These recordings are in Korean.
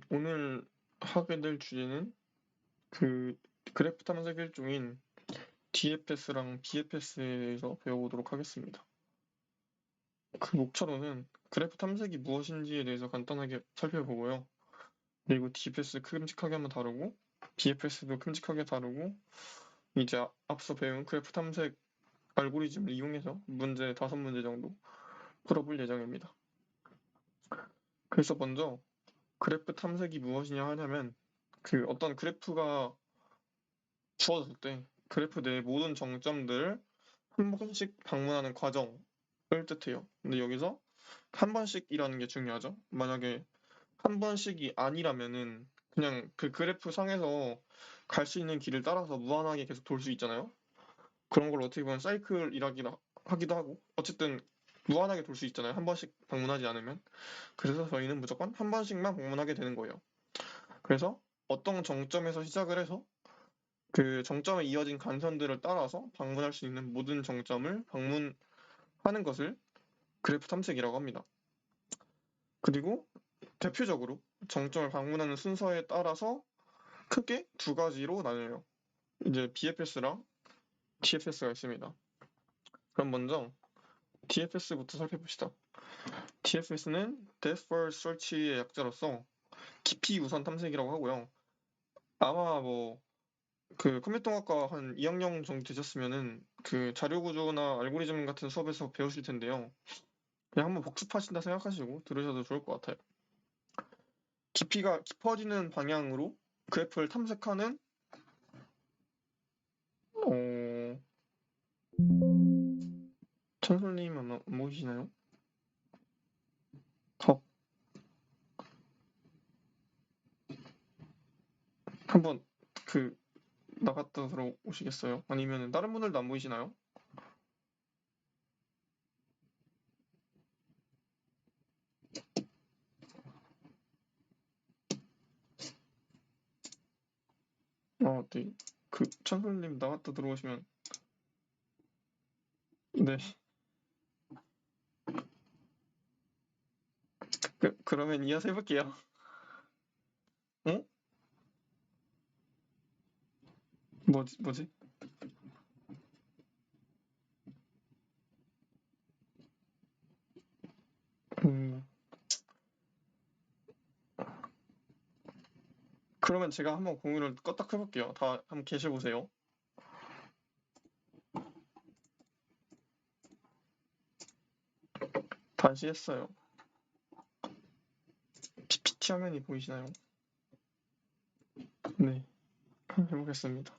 오늘 하게 될 주제는 그 그래프 탐색 일종인 DFS랑 BFS에 대해서 배워보도록 하겠습니다. 그 목차로는 그래프 탐색이 무엇인지에 대해서 간단하게 살펴보고요. 그리고 DFS 큼직하게 한번 다루고 BFS도 큼직하게 다루고 이제 앞서 배운 그래프 탐색 알고리즘을 이용해서 문제 5문제 정도 풀어볼 예정입니다. 그래서 먼저 그래프 탐색이 무엇이냐 하냐면 어떤 그래프가 주어졌을 때 그래프 내 모든 정점들을 한 번씩 방문하는 과정을 뜻해요. 근데 여기서 한 번씩이라는 게 중요하죠. 만약에 한 번씩이 아니라면은 그냥 그 그래프 상에서 갈 수 있는 길을 따라서 무한하게 계속 돌 수 있잖아요. 그런 걸 어떻게 보면 사이클이라기도 하기도 하고 어쨌든 무한하게 돌 수 있잖아요. 한 번씩 방문하지 않으면. 그래서 저희는 무조건 한 번씩만 방문하게 되는 거예요. 그래서 어떤 정점에서 시작을 해서 그 정점에 이어진 간선들을 따라서 방문할 수 있는 모든 정점을 방문하는 것을 그래프 탐색이라고 합니다. 그리고 대표적으로 정점을 방문하는 순서에 따라서 크게 두 가지로 나뉘어요. 이제 BFS랑 TFS가 있습니다. 그럼 먼저 TFS부터 살펴봅시다. TFS는 Depth First Search의 약자로서 깊이 우선 탐색이라고 하고요. 아마 그 컴퓨터공학과 한 2학년 정도 되셨으면은 그 자료 구조나 알고리즘 같은 수업에서 배우실 텐데요. 그냥 한번 복습하신다 생각하시고 들으셔도 좋을 것 같아요. 깊이가 깊어지는 방향으로 그래프를 탐색하는 어... 천솔님 안 보이시나요? 덕 한번 그 나갔다 들어오시겠어요? 아니면 다른 분들도 안 보이시나요? 네. 그 천솔님 나갔다 들어오시면 네. 그러면 이어서 해볼게요. 어? 뭐지? 음, 그러면 제가 한번 공유를 껐다 켜볼게요. 다 한번 계셔보세요. 다시 했어요. PPT 화면이 보이시나요? 네. 한번 해보겠습니다.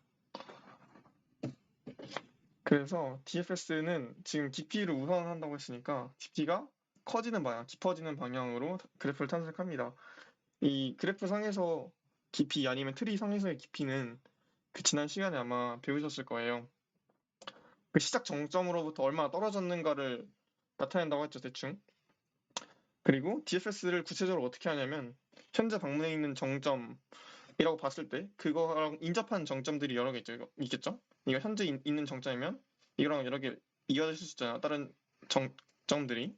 그래서 DFS는 지금 깊이를 우선한다고 했으니까 깊이가 커지는 방향, 깊어지는 방향으로 그래프를 탐색합니다. 이 그래프 상에서 깊이 아니면 트리 상에서의 깊이는 그 지난 시간에 아마 배우셨을 거예요. 그 시작 정점으로부터 얼마나 떨어졌는가를 나타낸다고 했죠, 대충. 그리고 DFS를 구체적으로 어떻게 하냐면 현재 방문해 있는 정점이라고 봤을 때 그거랑 인접한 정점들이 여러 개 있겠죠? 이거 현재 있는 정점이면 이거랑 여러 개 이어질 수 있잖아요. 다른 정점들이.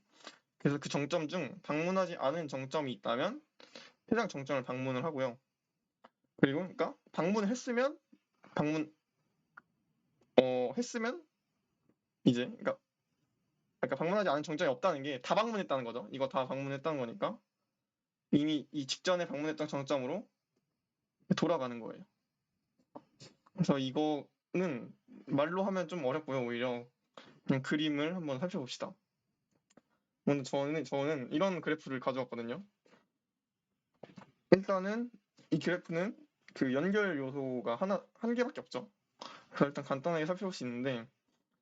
그래서 그 정점 중 방문하지 않은 정점이 있다면 해당 정점을 방문을 하고요. 그리고 그러니까 방문했으면 방문 했으면 이제 그러니까 방문하지 않은 정점이 없다는 게 다 방문했다는 거죠. 이거 다 방문했다는 거니까 이미 이 직전에 방문했던 정점으로 돌아가는 거예요. 그래서 이거는 말로 하면 좀 어렵고요. 오히려 그냥 그림을 한번 살펴봅시다. 먼저 저는 이런 그래프를 가져왔거든요. 일단은 이 그래프는 그 연결 요소가 한 개밖에 없죠. 그래서 일단 간단하게 살펴볼 수 있는데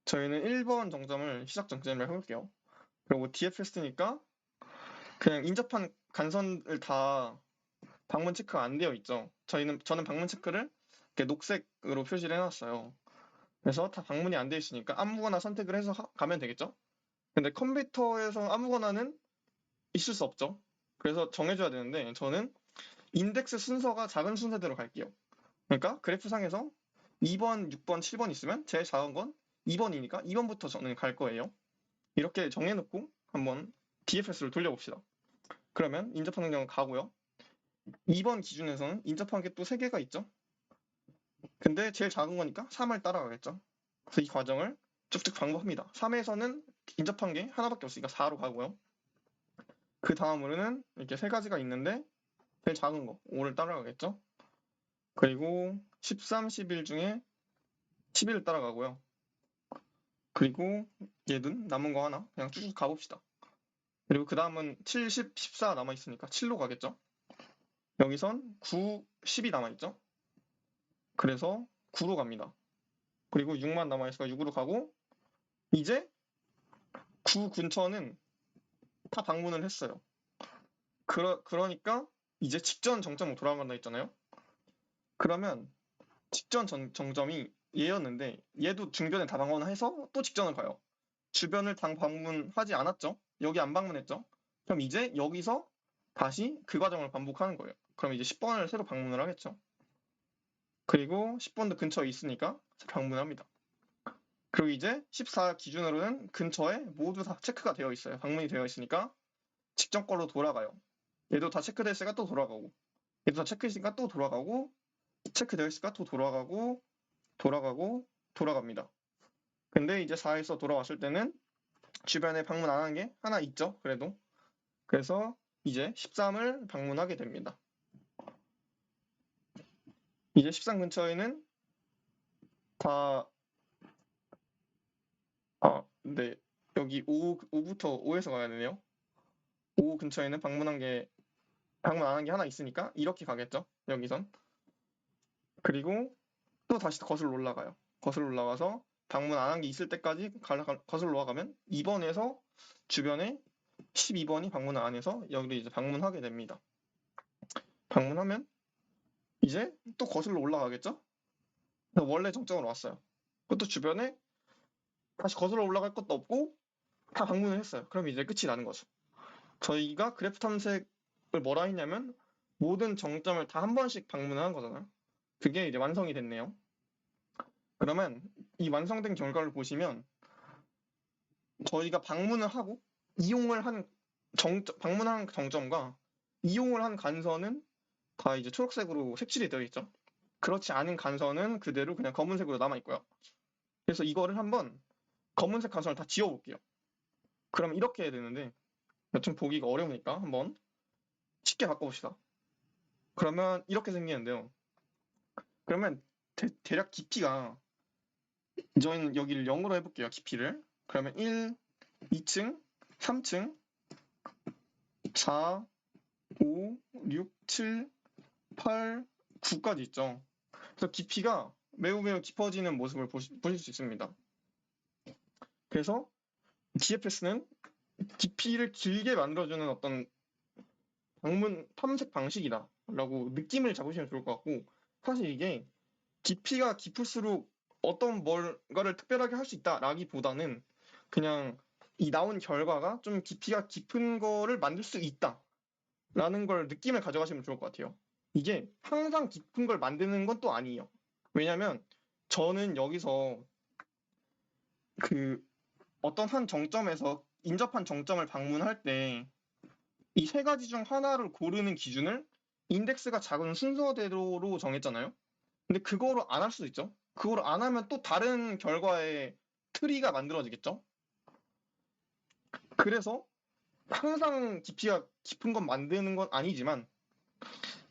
저희는 1번 정점을 시작 정점이라고 해볼게요. 그리고 DFS니까 그냥 인접한 간선을 다 방문 체크가 안 되어 있죠. 저는 방문 체크를 이렇게 녹색으로 표시를 해놨어요. 그래서 다 방문이 안 되어 있으니까 아무거나 선택을 해서 가면 되겠죠. 근데 컴퓨터에서 아무거나는 있을 수 없죠. 그래서 정해줘야 되는데 저는 인덱스 순서가 작은 순서대로 갈게요. 그러니까 그래프상에서 2번, 6번, 7번 있으면 제일 작은 건 2번이니까 2번부터 저는 갈 거예요. 이렇게 정해놓고 한번 DFS를 돌려봅시다. 그러면 인접하는 경우 가고요. 2번 기준에서는 인접한 게 또 3개가 있죠. 근데 제일 작은 거니까 3을 따라가겠죠. 그래서 이 과정을 쭉쭉 반복합니다. 3에서는 인접한 게 하나밖에 없으니까 4로 가고요. 그 다음으로는 이렇게 3가지가 있는데 제일 작은 거 5를 따라가겠죠. 그리고 13, 11 중에 11을 따라가고요. 그리고 얘는 남은 거 하나 그냥 쭉쭉 가봅시다. 그리고 그 다음은 7, 10, 14 남아있으니까 7로 가겠죠. 여기선 9, 10이 남아있죠. 그래서 9로 갑니다. 그리고 6만 남아있으니까 6으로 가고 이제 9 근처는 다 방문을 했어요. 그러니까 이제 직전 정점으로 돌아간다 했잖아요. 그러면 직전 정점이 얘였는데 얘도 중변에 다 방문해서 또 직전을 가요. 주변을 당 방문하지 않았죠. 여기 안 방문했죠. 그럼 이제 여기서 다시 그 과정을 반복하는 거예요. 그럼 이제 10번을 새로 방문을 하겠죠. 그리고 10번도 근처에 있으니까 방문합니다. 그리고 이제 14 기준으로는 근처에 모두 다 체크가 되어 있어요. 방문이 되어 있으니까 직전 걸로 돌아가요. 얘도 다 체크됐으니까 또 돌아가고 얘도 다 체크했으니까 또 돌아가고 체크되어 있으니까 또 돌아가고 돌아갑니다. 근데 이제 4에서 돌아왔을 때는 주변에 방문 안 한 게 하나 있죠. 그래도 그래서 이제 13을 방문하게 됩니다. 이제 13 근처에는 다 네. 여기 5부터 5에서 가야 되네요. 5 근처에는 방문 안 한 게 하나 있으니까 이렇게 가겠죠. 여기선. 그리고 또 다시 거슬러 올라가요. 거슬러 올라가서 방문 안 한 게 있을 때까지 거슬러 올라가면 2번에서 주변에 12번이 방문을 안 해서 여기를 이제 방문하게 됩니다. 방문하면 이제 또 거슬러 올라가겠죠? 원래 정점으로 왔어요. 그것도 주변에 다시 거슬러 올라갈 것도 없고 다 방문을 했어요. 그럼 이제 끝이 나는 거죠. 저희가 그래프 탐색을 뭐라 했냐면 모든 정점을 다 한 번씩 방문을 한 거잖아요. 그게 이제 완성이 됐네요. 그러면 이 완성된 결과를 보시면 저희가 방문을 하고 이용을 한 방문한 정점과 이용을 한 간선은 다 이제 초록색으로 색칠이 되어 있죠. 그렇지 않은 간선은 그대로 그냥 검은색으로 남아 있고요. 그래서 이거를 한번 검은색 간선을 다 지워볼게요. 그럼 이렇게 해야 되는데 좀 보기가 어려우니까 한번 쉽게 바꿔봅시다. 그러면 이렇게 생기는데요. 그러면 대략 깊이가 저희는 여기를 0으로 해볼게요. 깊이를. 그러면 1, 2층, 3층, 4, 5, 6, 7, 8, 9까지 있죠. 그래서 깊이가 매우 깊어지는 모습을 보실 수 있습니다. 그래서 DFS는 깊이를 길게 만들어주는 어떤 방문 탐색 방식이다라고 느낌을 잡으시면 좋을 것 같고 사실 이게 깊이가 깊을수록 어떤 뭔가를 특별하게 할 수 있다라기보다는 그냥 이 나온 결과가 좀 깊이가 깊은 거를 만들 수 있다라는 걸 느낌을 가져가시면 좋을 것 같아요. 이게 항상 깊은 걸 만드는 건 또 아니에요. 왜냐면 저는 여기서 그 어떤 한 정점에서 인접한 정점을 방문할 때 이 3가지 중 하나를 고르는 기준을 인덱스가 작은 순서대로 정했잖아요. 근데 그거로 안 할 수도 있죠. 그걸 안 하면 또 다른 결과의 트리가 만들어지겠죠. 그래서 항상 깊이가 깊은 건 만드는 건 아니지만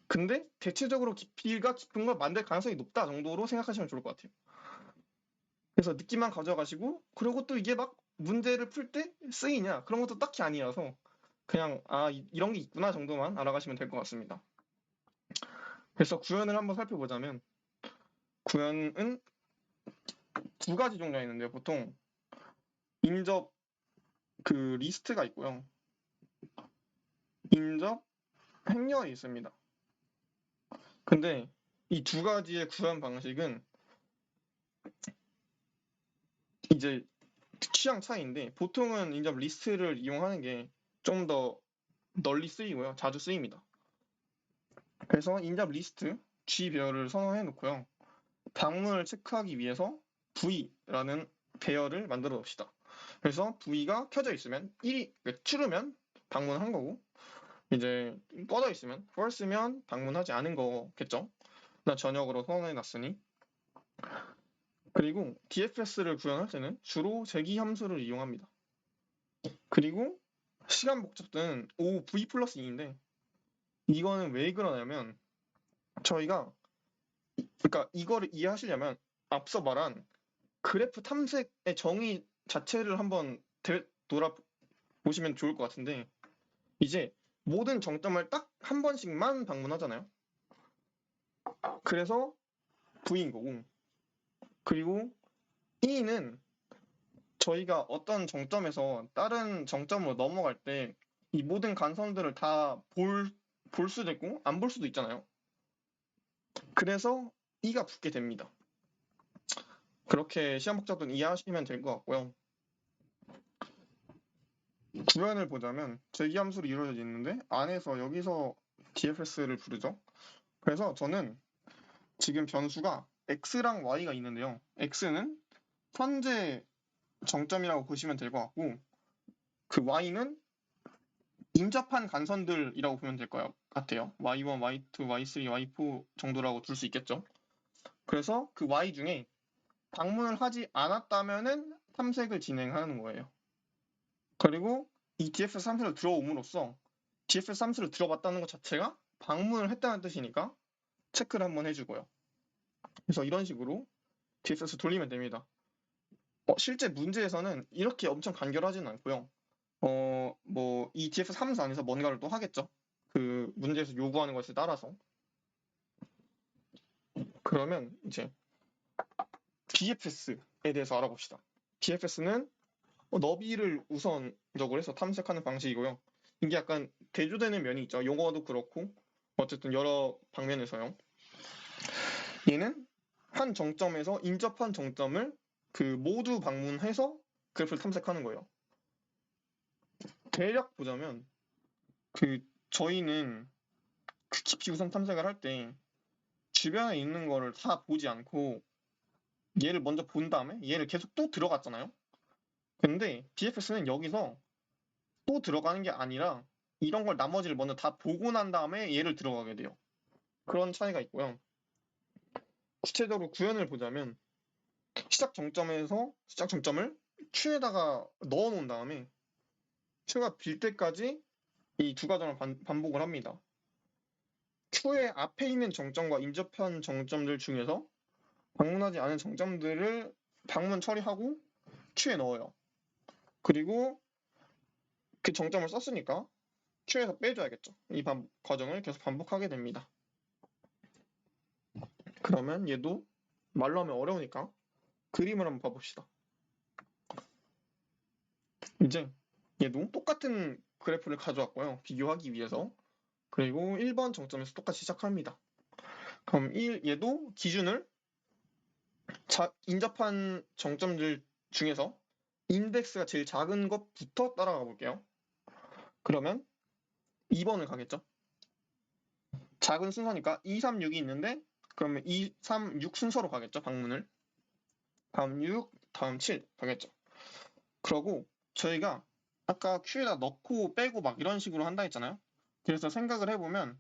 근데 대체적으로 깊이가 깊은 걸 만들 가능성이 높다 정도로 생각하시면 좋을 것 같아요. 그래서 느낌만 가져가시고 그리고 또 이게 막 문제를 풀 때 쓰이냐 그런 것도 딱히 아니라서 그냥 이런 게 있구나 정도만 알아가시면 될 것 같습니다. 그래서 구현을 한번 살펴보자면 구현은 2가지 종류가 있는데요. 보통 인접 그 리스트가 있고요. 인접 행렬이 있습니다. 근데 이 2가지의 구현 방식은 이제 취향 차이인데 보통은 인접 리스트를 이용하는 게 좀 더 널리 쓰이고요. 자주 쓰입니다. 그래서 인접 리스트 G 배열을 선언해 놓고요. 방문을 체크하기 위해서 V라는 배열을 만들어 봅시다. 그래서 V가 켜져 있으면 1이 추르면 방문한 거고 이제 꺼져 있으면 false면 방문하지 않은 거겠죠. 나 저녁으로 선언해놨으니. 그리고 DFS를 구현할 때는 주로 제기 함수를 이용합니다. 그리고 시간 복잡도는 OV 플러스 2인데 이거는 왜 그러냐면 저희가 그러니까 이거를 이해하시려면 앞서 말한 그래프 탐색의 정의 자체를 한번 돌아보시면 좋을 것 같은데 이제 모든 정점을 딱 한 번씩만 방문하잖아요. 그래서 V인 거고 그리고 E는 저희가 어떤 정점에서 다른 정점으로 넘어갈 때 이 모든 간선들을 다 볼 수도 있고 안 볼 수도 있잖아요. 그래서 E가 붙게 됩니다. 그렇게 시험 복잡도는 이해하시면 될 것 같고요. 구현을 보자면 제기함수로 이루어져 있는데 안에서 여기서 DFS를 부르죠. 그래서 저는 지금 변수가 x랑 y가 있는데요. x는 현재 정점이라고 보시면 될 것 같고 그 y는 인접한 간선들이라고 보면 될 것 같아요. y1, y2, y3, y4 정도라고 둘 수 있겠죠. 그래서 그 y 중에 방문을 하지 않았다면은 탐색을 진행하는 거예요. 그리고 이 DFS 함수를 들어옴으로써 DFS 함수를 들어봤다는 것 자체가 방문을 했다는 뜻이니까 체크를 한번 해주고요. 그래서 이런 식으로 DFS 돌리면 됩니다. 실제 문제에서는 이렇게 엄청 간결하지는 않고요. 이 DFS 함수 안에서 뭔가를 또 하겠죠. 그 문제에서 요구하는 것에 따라서. 그러면 이제 BFS에 대해서 알아봅시다. BFS는 너비를 우선적으로 해서 탐색하는 방식이고요. 이게 약간 대조되는 면이 있죠. 용어도 그렇고 어쨌든 여러 방면에서요. 얘는 한 정점에서 인접한 정점을 그 모두 방문해서 그래프를 탐색하는 거예요. 대략 보자면 저희는 그 깊이 우선 탐색을 할 때 주변에 있는 거를 다 보지 않고 얘를 먼저 본 다음에 얘를 계속 또 들어갔잖아요. 근데 BFS는 여기서 또 들어가는 게 아니라 이런 걸 나머지를 먼저 다 보고 난 다음에 얘를 들어가게 돼요. 그런 차이가 있고요. 구체적으로 구현을 보자면 시작 정점에서 시작 정점을 Q에다가 넣어 놓은 다음에 Q가 빌 때까지 이 두 과정을 반복을 합니다. Q의 앞에 있는 정점과 인접한 정점들 중에서 방문하지 않은 정점들을 방문 처리하고 Q에 넣어요. 그리고 그 정점을 썼으니까 Q에서 빼줘야겠죠. 이 과정을 계속 반복하게 됩니다. 그러면 얘도 말로 하면 어려우니까 그림을 한번 봐봅시다. 이제 얘도 똑같은 그래프를 가져왔고요. 비교하기 위해서. 그리고 1번 정점에서 똑같이 시작합니다. 그럼 얘도 기준을 인접한 정점들 중에서 인덱스가 제일 작은 것부터 따라가 볼게요. 그러면 2번을 가겠죠. 작은 순서니까 2, 3, 6이 있는데 그러면 2, 3, 6 순서로 가겠죠. 방문을. 다음 6, 다음 7 가겠죠. 그러고 저희가 아까 Q에다 넣고 빼고 막 이런 식으로 한다 했잖아요. 그래서 생각을 해보면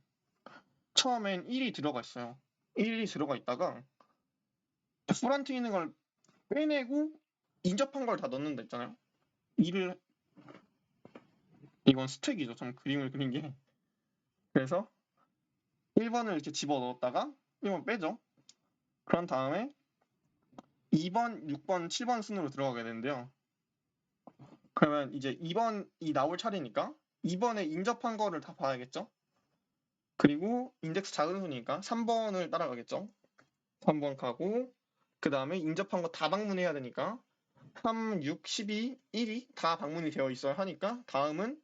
처음엔 1이 들어가 있어요. 1이 들어가 있다가 프란트 있는 걸 빼내고 인접한 걸 다 넣는다 했잖아요. 이건 스택이죠. 좀 그림을 그린 게. 그래서 1번을 이렇게 집어 넣었다가 1번 빼죠. 그런 다음에 2번, 6번, 7번 순으로 들어가게 되는데요. 그러면 이제 2번이 나올 차례니까 2번에 인접한 거를 다 봐야겠죠. 그리고 인덱스 작은 수니까 3번을 따라가겠죠. 3번 가고 그 다음에 인접한 거 다 방문해야 되니까 3, 6, 12, 1이 다 방문이 되어 있어야 하니까 다음은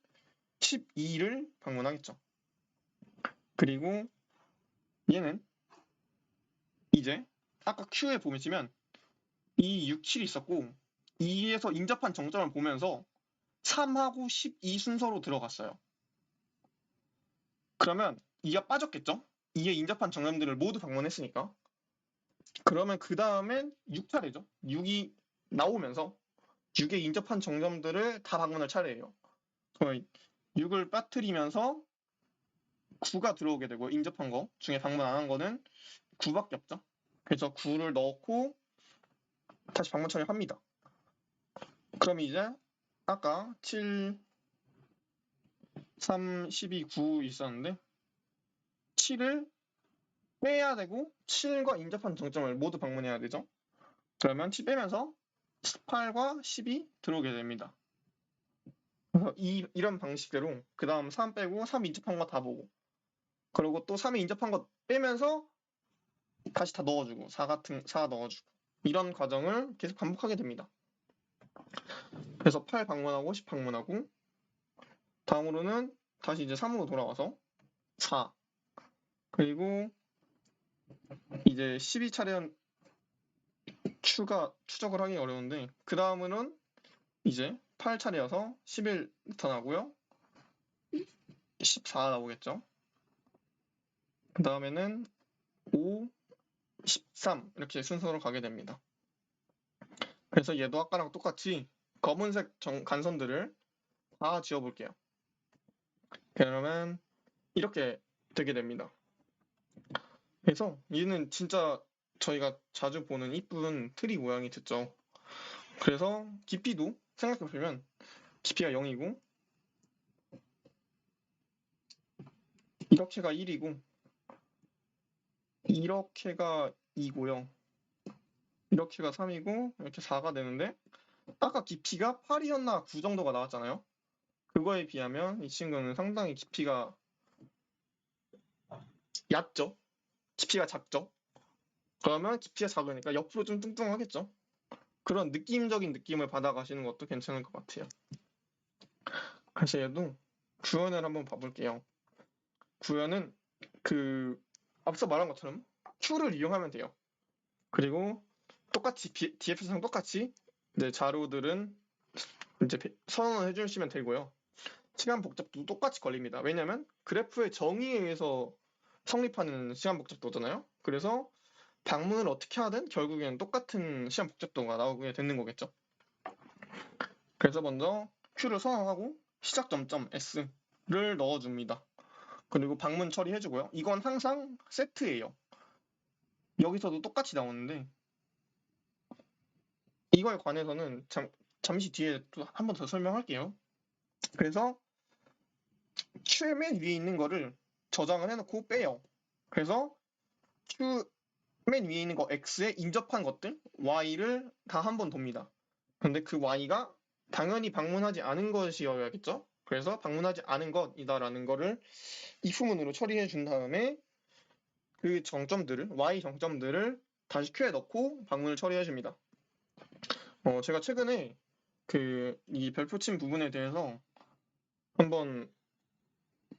12를 방문하겠죠. 그리고 얘는 이제 아까 Q에 보시면 2, 6, 7이 있었고 2에서 인접한 정점을 보면서 3하고 12 순서로 들어갔어요. 그러면 2가 빠졌겠죠? 2에 인접한 정점들을 모두 방문했으니까. 그러면 그 다음엔 6차례죠. 6이 나오면서 6에 인접한 정점들을 다 방문할 차례예요. 6을 빠뜨리면서 9가 들어오게 되고 인접한 거 중에 방문 안 한 거는 9밖에 없죠. 그래서 9를 넣고 다시 방문 처리합니다. 그럼 이제 아까 7, 3, 12, 9 있었는데 7을 빼야 되고 7과 인접한 정점을 모두 방문해야 되죠. 그러면 7 빼면서 18과 10이 들어오게 됩니다. 그래서 이런 방식대로 그 다음 3 빼고 3 인접한 거 다 보고 그리고 또 3에 인접한 거 빼면서 다시 다 넣어주고 4 넣어주고 이런 과정을 계속 반복하게 됩니다. 그래서 8 방문하고 10 방문하고 다음으로는 다시 이제 3으로 돌아와서 4 그리고 이제 12차례는 추적을 하기 어려운데 그 다음은 이제 8차례여서 11 나타나고요. 14 나오겠죠. 그 다음에는 5, 13 이렇게 순서로 가게 됩니다. 그래서 얘도 아까랑 똑같이 검은색 간선들을 다 지워볼게요. 그러면 이렇게 되게 됩니다. 그래서 얘는 진짜 저희가 자주 보는 이쁜 트리 모양이 됐죠. 그래서 깊이도 생각해보면 깊이가 0이고 이렇게가 1이고 이렇게가 2고요. 이렇게가 3이고 이렇게 4가 되는데 아까 깊이가 8이었나 9 정도가 나왔잖아요. 그거에 비하면 이 친구는 상당히 깊이가 얕죠. 깊이가 작죠. 그러면 깊이가 작으니까 옆으로 좀 뚱뚱하겠죠. 그런 느낌적인 느낌을 받아가시는 것도 괜찮을 것 같아요. 그래서 얘도 구현을 한번 봐볼게요. 구현은 앞서 말한 것처럼 Q를 이용하면 돼요. 그리고 똑같이 DFS랑 똑같이 이제 자료들은 이제 선언을 해주시면 되고요. 시간 복잡도 똑같이 걸립니다. 왜냐면 그래프의 정의에 의해서 성립하는 시간 복잡도잖아요. 그래서 방문을 어떻게 하든 결국엔 똑같은 시간 복잡도가 나오게 되는 거겠죠. 그래서 먼저 Q를 선언하고 시작 점점 S를 넣어줍니다. 그리고 방문 처리해주고요. 이건 항상 세트예요. 여기서도 똑같이 나오는데 이거에 관해서는 잠시 뒤에 또 한 번 더 설명할게요. 그래서 Q의 맨 위에 있는 거를 저장을 해놓고 빼요. 그래서 Q 맨 위에 있는 거 X에 인접한 것들 Y를 다 한 번 돕니다. 근데 그 Y가 당연히 방문하지 않은 것이어야겠죠? 그래서 방문하지 않은 것이다라는 거를 if문으로 처리해 준 다음에 그 정점들을 Y 정점들을 다시 Q에 넣고 방문을 처리해 줍니다. 제가 최근에 이 별표 친 부분에 대해서 한번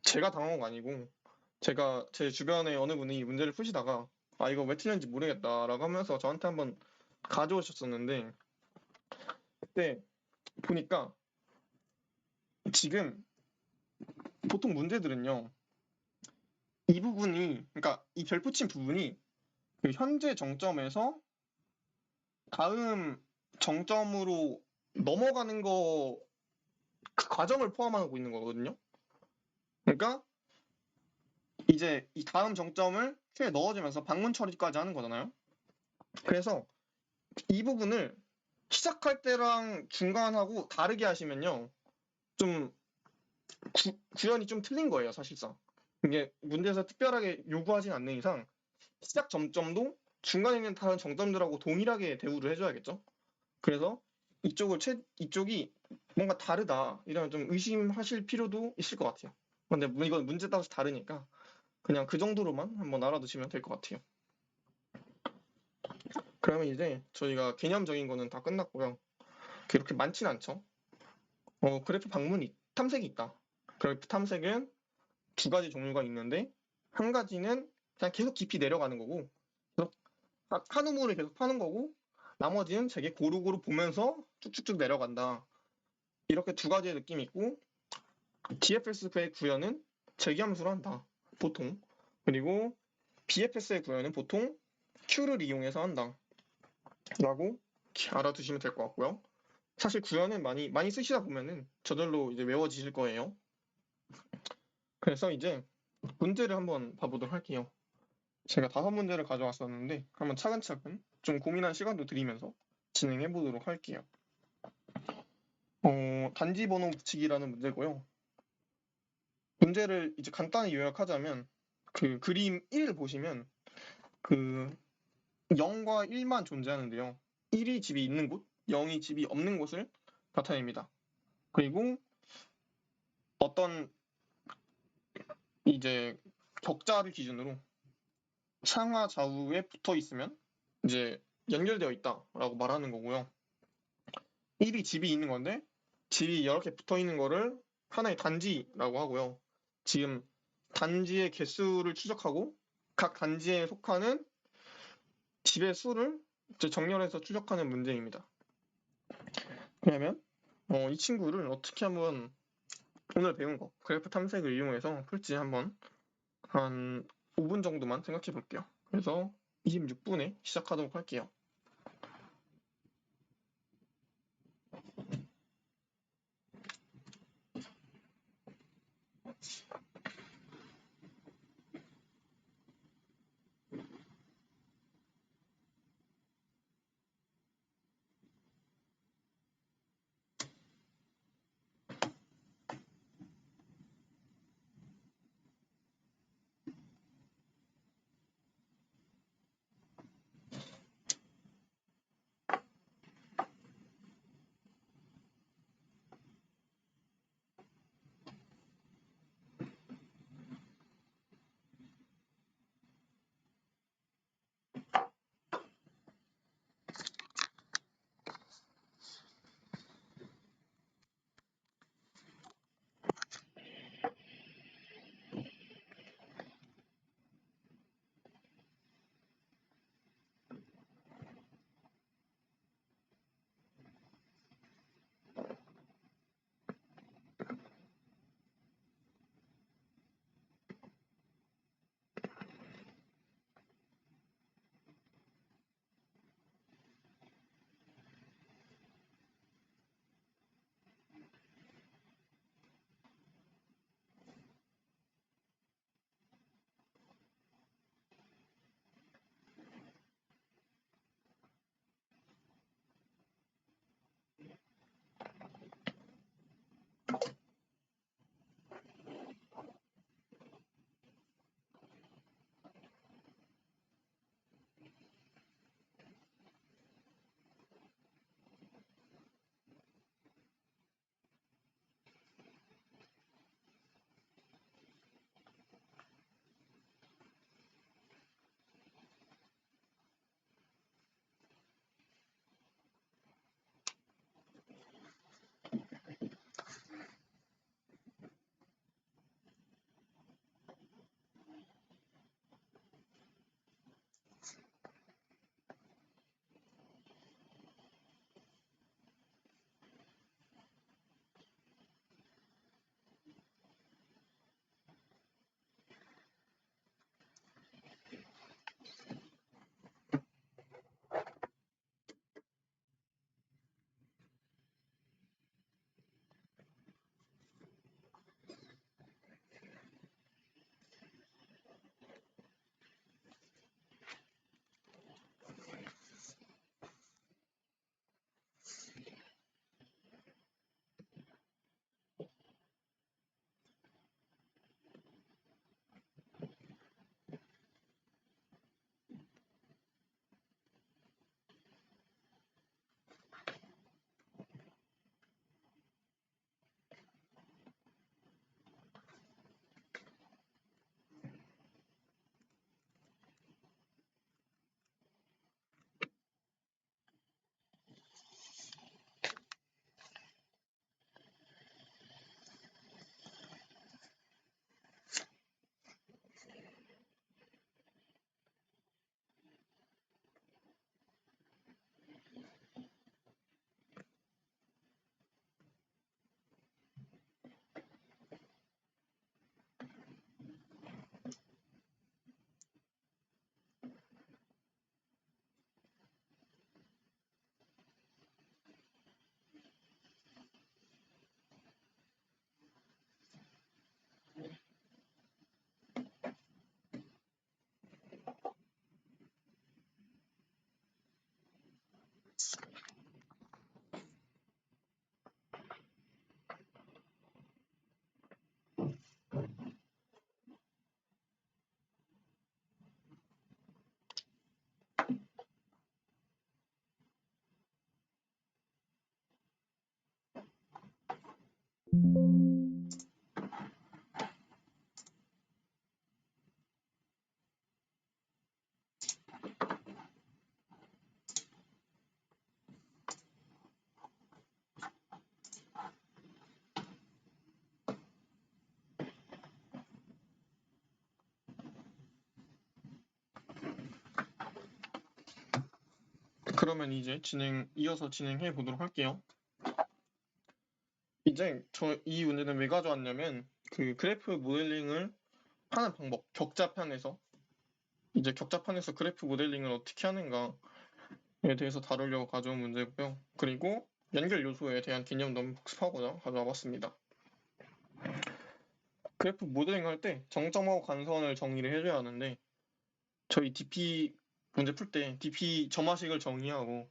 제가 당한 거 아니고 제 주변에 어느 분이 문제를 푸시다가 이거 왜 틀렸는지 모르겠다라고 하면서 저한테 한번 가져오셨었는데 그때 보니까 지금 보통 문제들은요 이 부분이 그러니까 이 별표 친 부분이 그 현재 정점에서 다음 정점으로 넘어가는 그 과정을 포함하고 있는 거거든요. 그러니까 이제 이 다음 정점을 큐에 넣어주면서 방문 처리까지 하는 거잖아요. 그래서 이 부분을 시작할 때랑 중간하고 다르게 하시면요. 좀 구현이 좀 틀린 거예요, 사실상. 이게 문제에서 특별하게 요구하진 않는 이상 시작 점점도 중간에 있는 다른 정점들하고 동일하게 대우를 해줘야겠죠. 그래서 이쪽이 뭔가 다르다 이러면 좀 의심하실 필요도 있을 것 같아요. 근데 이건 문제 따라서 다르니까 그냥 그 정도로만 한번 알아두시면 될 것 같아요. 그러면 이제 저희가 개념적인 거는 다 끝났고요. 그렇게 많진 않죠. 그래프 탐색이 있다. 그래프 탐색은 두 가지 종류가 있는데 한 가지는 그냥 계속 깊이 내려가는 거고 한 우물을 계속 파는 거고 나머지는 되게 고루고루 보면서 쭉쭉쭉 내려간다. 이렇게 두 가지의 느낌이 있고 DFS의 구현은 재기함수로 한다. 보통. 그리고 BFS의 구현은 보통 Q를 이용해서 한다. 라고 알아두시면 될 것 같고요. 사실 구현은 많이 쓰시다 보면은 저절로 이제 외워지실 거예요. 그래서 이제 문제를 한번 봐보도록 할게요. 제가 5문제를 가져왔었는데 한번 차근차근 좀 고민한 시간도 드리면서 진행해 보도록 할게요. 단지 번호 붙이기라는 문제고요. 문제를 이제 간단히 요약하자면 그 그림 1 보시면 그 0과 1만 존재하는데요. 1이 집이 있는 곳, 0이 집이 없는 곳을 나타냅니다. 그리고 어떤 이제 격자를 기준으로 상하 좌우에 붙어 있으면 이제 연결되어 있다라고 말하는 거고요. 1이 집이 있는 건데 집이 여러 개 붙어 있는 거를 하나의 단지라고 하고요. 지금 단지의 개수를 추적하고 각 단지에 속하는 집의 수를 이제 정렬해서 추적하는 문제입니다. 그러면 이 친구를 어떻게 한번 오늘 배운 거 그래프 탐색을 이용해서 풀지 한번 한 5분 정도만 생각해 볼게요. 그래서 26분에 시작하도록 할게요. 그러면 이제 이어서 진행해 보도록 할게요. 이제 이 문제는 왜 가져왔냐면 그 그래프 모델링을 하는 방법, 격자판에서 이제 격자판에서 그래프 모델링을 어떻게 하는가에 대해서 다루려고 가져온 문제고요. 그리고 연결 요소에 대한 개념도 한번 복습하고자 가져와 봤습니다. 그래프 모델링 할 때 정점하고 간선을 정의를 해줘야 하는데 저희 DP 문제 풀 때 DP 점화식을 정의하고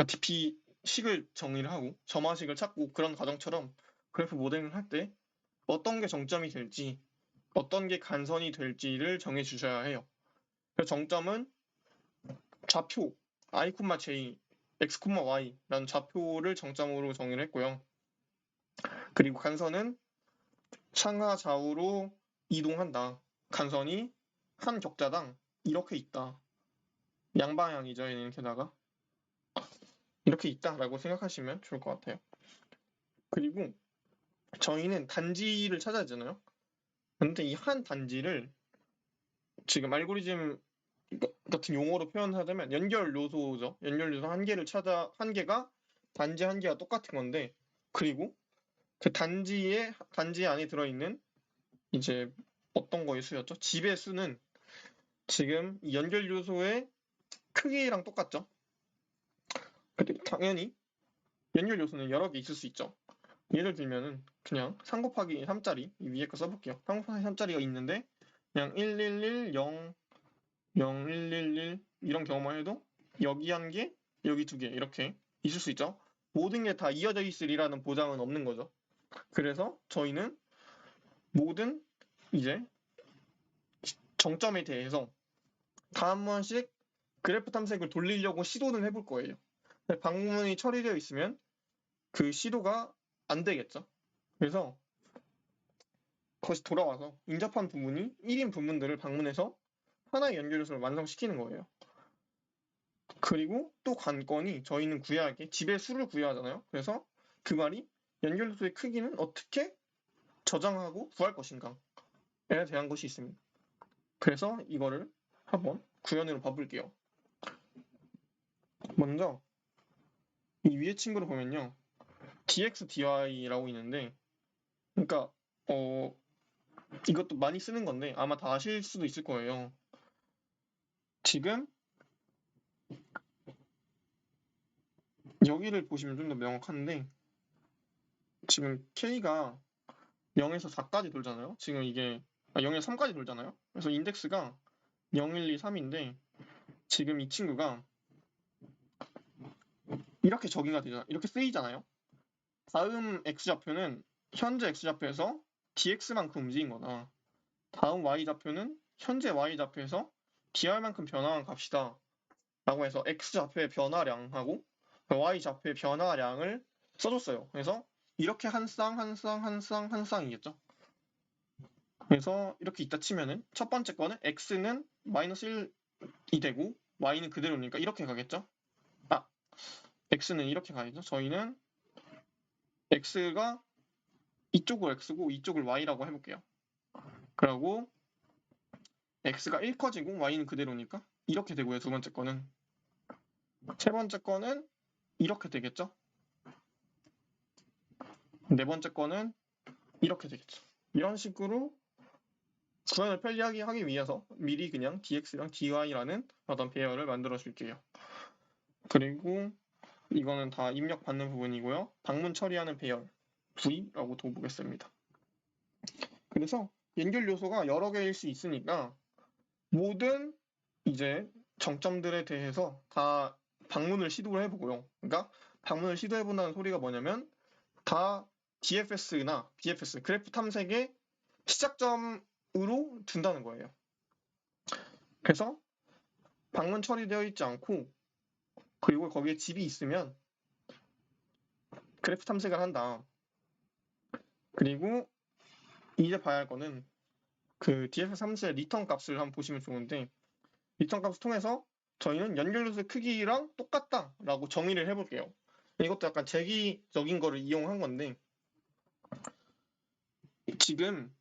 DP 식을 정의를 하고 점화식을 찾고 그런 과정처럼 그래프 모델링을 할 때 어떤 게 정점이 될지 어떤 게 간선이 될지를 정해 주셔야 해요. 그래서 정점은 좌표 i, j, x, y라는 좌표를 정점으로 정의를 했고요. 그리고 간선은 상하 좌우로 이동한다. 간선이 한 격자당 이렇게 있다. 양방향이죠. 이렇게다가 이렇게 있다라고 생각하시면 좋을 것 같아요. 그리고 저희는 단지를 찾아야 되잖아요. 근데 이 한 단지를 지금 알고리즘 같은 용어로 표현하자면 연결 요소죠. 연결 요소 한 개가 단지 한 개와 똑같은 건데 그리고 그 단지 안에 들어있는 이제 어떤 거의 수였죠? 집의 수는 지금 연결 요소의 크기랑 똑같죠? 근데 당연히 연결 요소는 여러 개 있을 수 있죠. 예를 들면은 그냥 3 곱하기 3짜리 이 위에 거 써볼게요. 3 곱하기 3짜리가 있는데 그냥 111, 0, 0, 111 이런 경우만 해도 여기 한 개, 여기 두 개 이렇게 있을 수 있죠. 모든 게 다 이어져 있으리라는 보장은 없는 거죠. 그래서 저희는 모든 이제 정점에 대해서 다 한 번씩 그래프 탐색을 돌리려고 시도는 해볼 거예요. 방문이 처리되어 있으면 그 시도가 안 되겠죠. 그래서 다시 돌아와서 인접한 부분이 1인 부분들을 방문해서 하나의 연결 요소를 완성시키는 거예요. 그리고 또 관건이 저희는 구해야 할 게 집의 수를 구해야 하잖아요. 그래서 그 말이 연결 요소의 크기는 어떻게 저장하고 구할 것인가에 대한 것이 있습니다. 그래서 이거를 한번 구현으로 봐볼게요. 먼저 이 위에 친구를 보면요. dx, dy라고 있는데 그러니까 이것도 많이 쓰는 건데 아마 다 아실 수도 있을 거예요. 지금 여기를 보시면 좀 더 명확한데 지금 k가 0에서 4까지 돌잖아요. 지금 이게 0에서 3까지 돌잖아요. 그래서 인덱스가 0, 1, 2, 3인데 지금 이 친구가 이렇게 적용가 되잖아요. 이렇게 쓰이잖아요. 다음 x좌표는 현재 x좌표에서 dx만큼 움직인 거다. 다음 y좌표는 현재 y좌표에서 dr만큼 변화한 값이다. 라고 해서 x좌표의 변화량하고 y좌표의 변화량을 써줬어요. 그래서 이렇게 한 쌍 쌍이겠죠. 그래서 이렇게 있다 치면은 첫 번째 거는 x는 마이너스 1이 되고 y는 그대로니까 이렇게 가겠죠. x는 이렇게 가야죠. 저희는 x가 이쪽을 x고 이쪽을 y라고 해볼게요. 그리고 x가 1 커지고 y는 그대로니까 이렇게 되고요. 두 번째 거는 세 번째 거는 이렇게 되겠죠. 네 번째 거는 이렇게 되겠죠. 이런 식으로 구현을 편리하게 하기 위해서 미리 그냥 dx랑 dy라는 어떤 배열을 만들어 줄게요. 그리고 이거는 다 입력받는 부분이고요. 방문 처리하는 배열 V라고 둬보겠습니다. 그래서 연결 요소가 여러 개일 수 있으니까 모든 이제 정점들에 대해서 다 방문을 시도를 해보고요. 그러니까 방문을 시도해본다는 소리가 뭐냐면 다 DFS나 BFS 그래프 탐색의 시작점으로 둔다는 거예요. 그래서 방문 처리되어 있지 않고 그리고 거기에 집이 있으면 그래프 탐색을 한다. 그리고 이제 봐야 할 거는 그 DFS 함수의 리턴 값을 한번 보시면 좋은데, 리턴 값을 통해서 저희는 연결 요소의 크기랑 똑같다라고 정의를 해볼게요. 이것도 약간 재기적인 거를 이용한 건데, 지금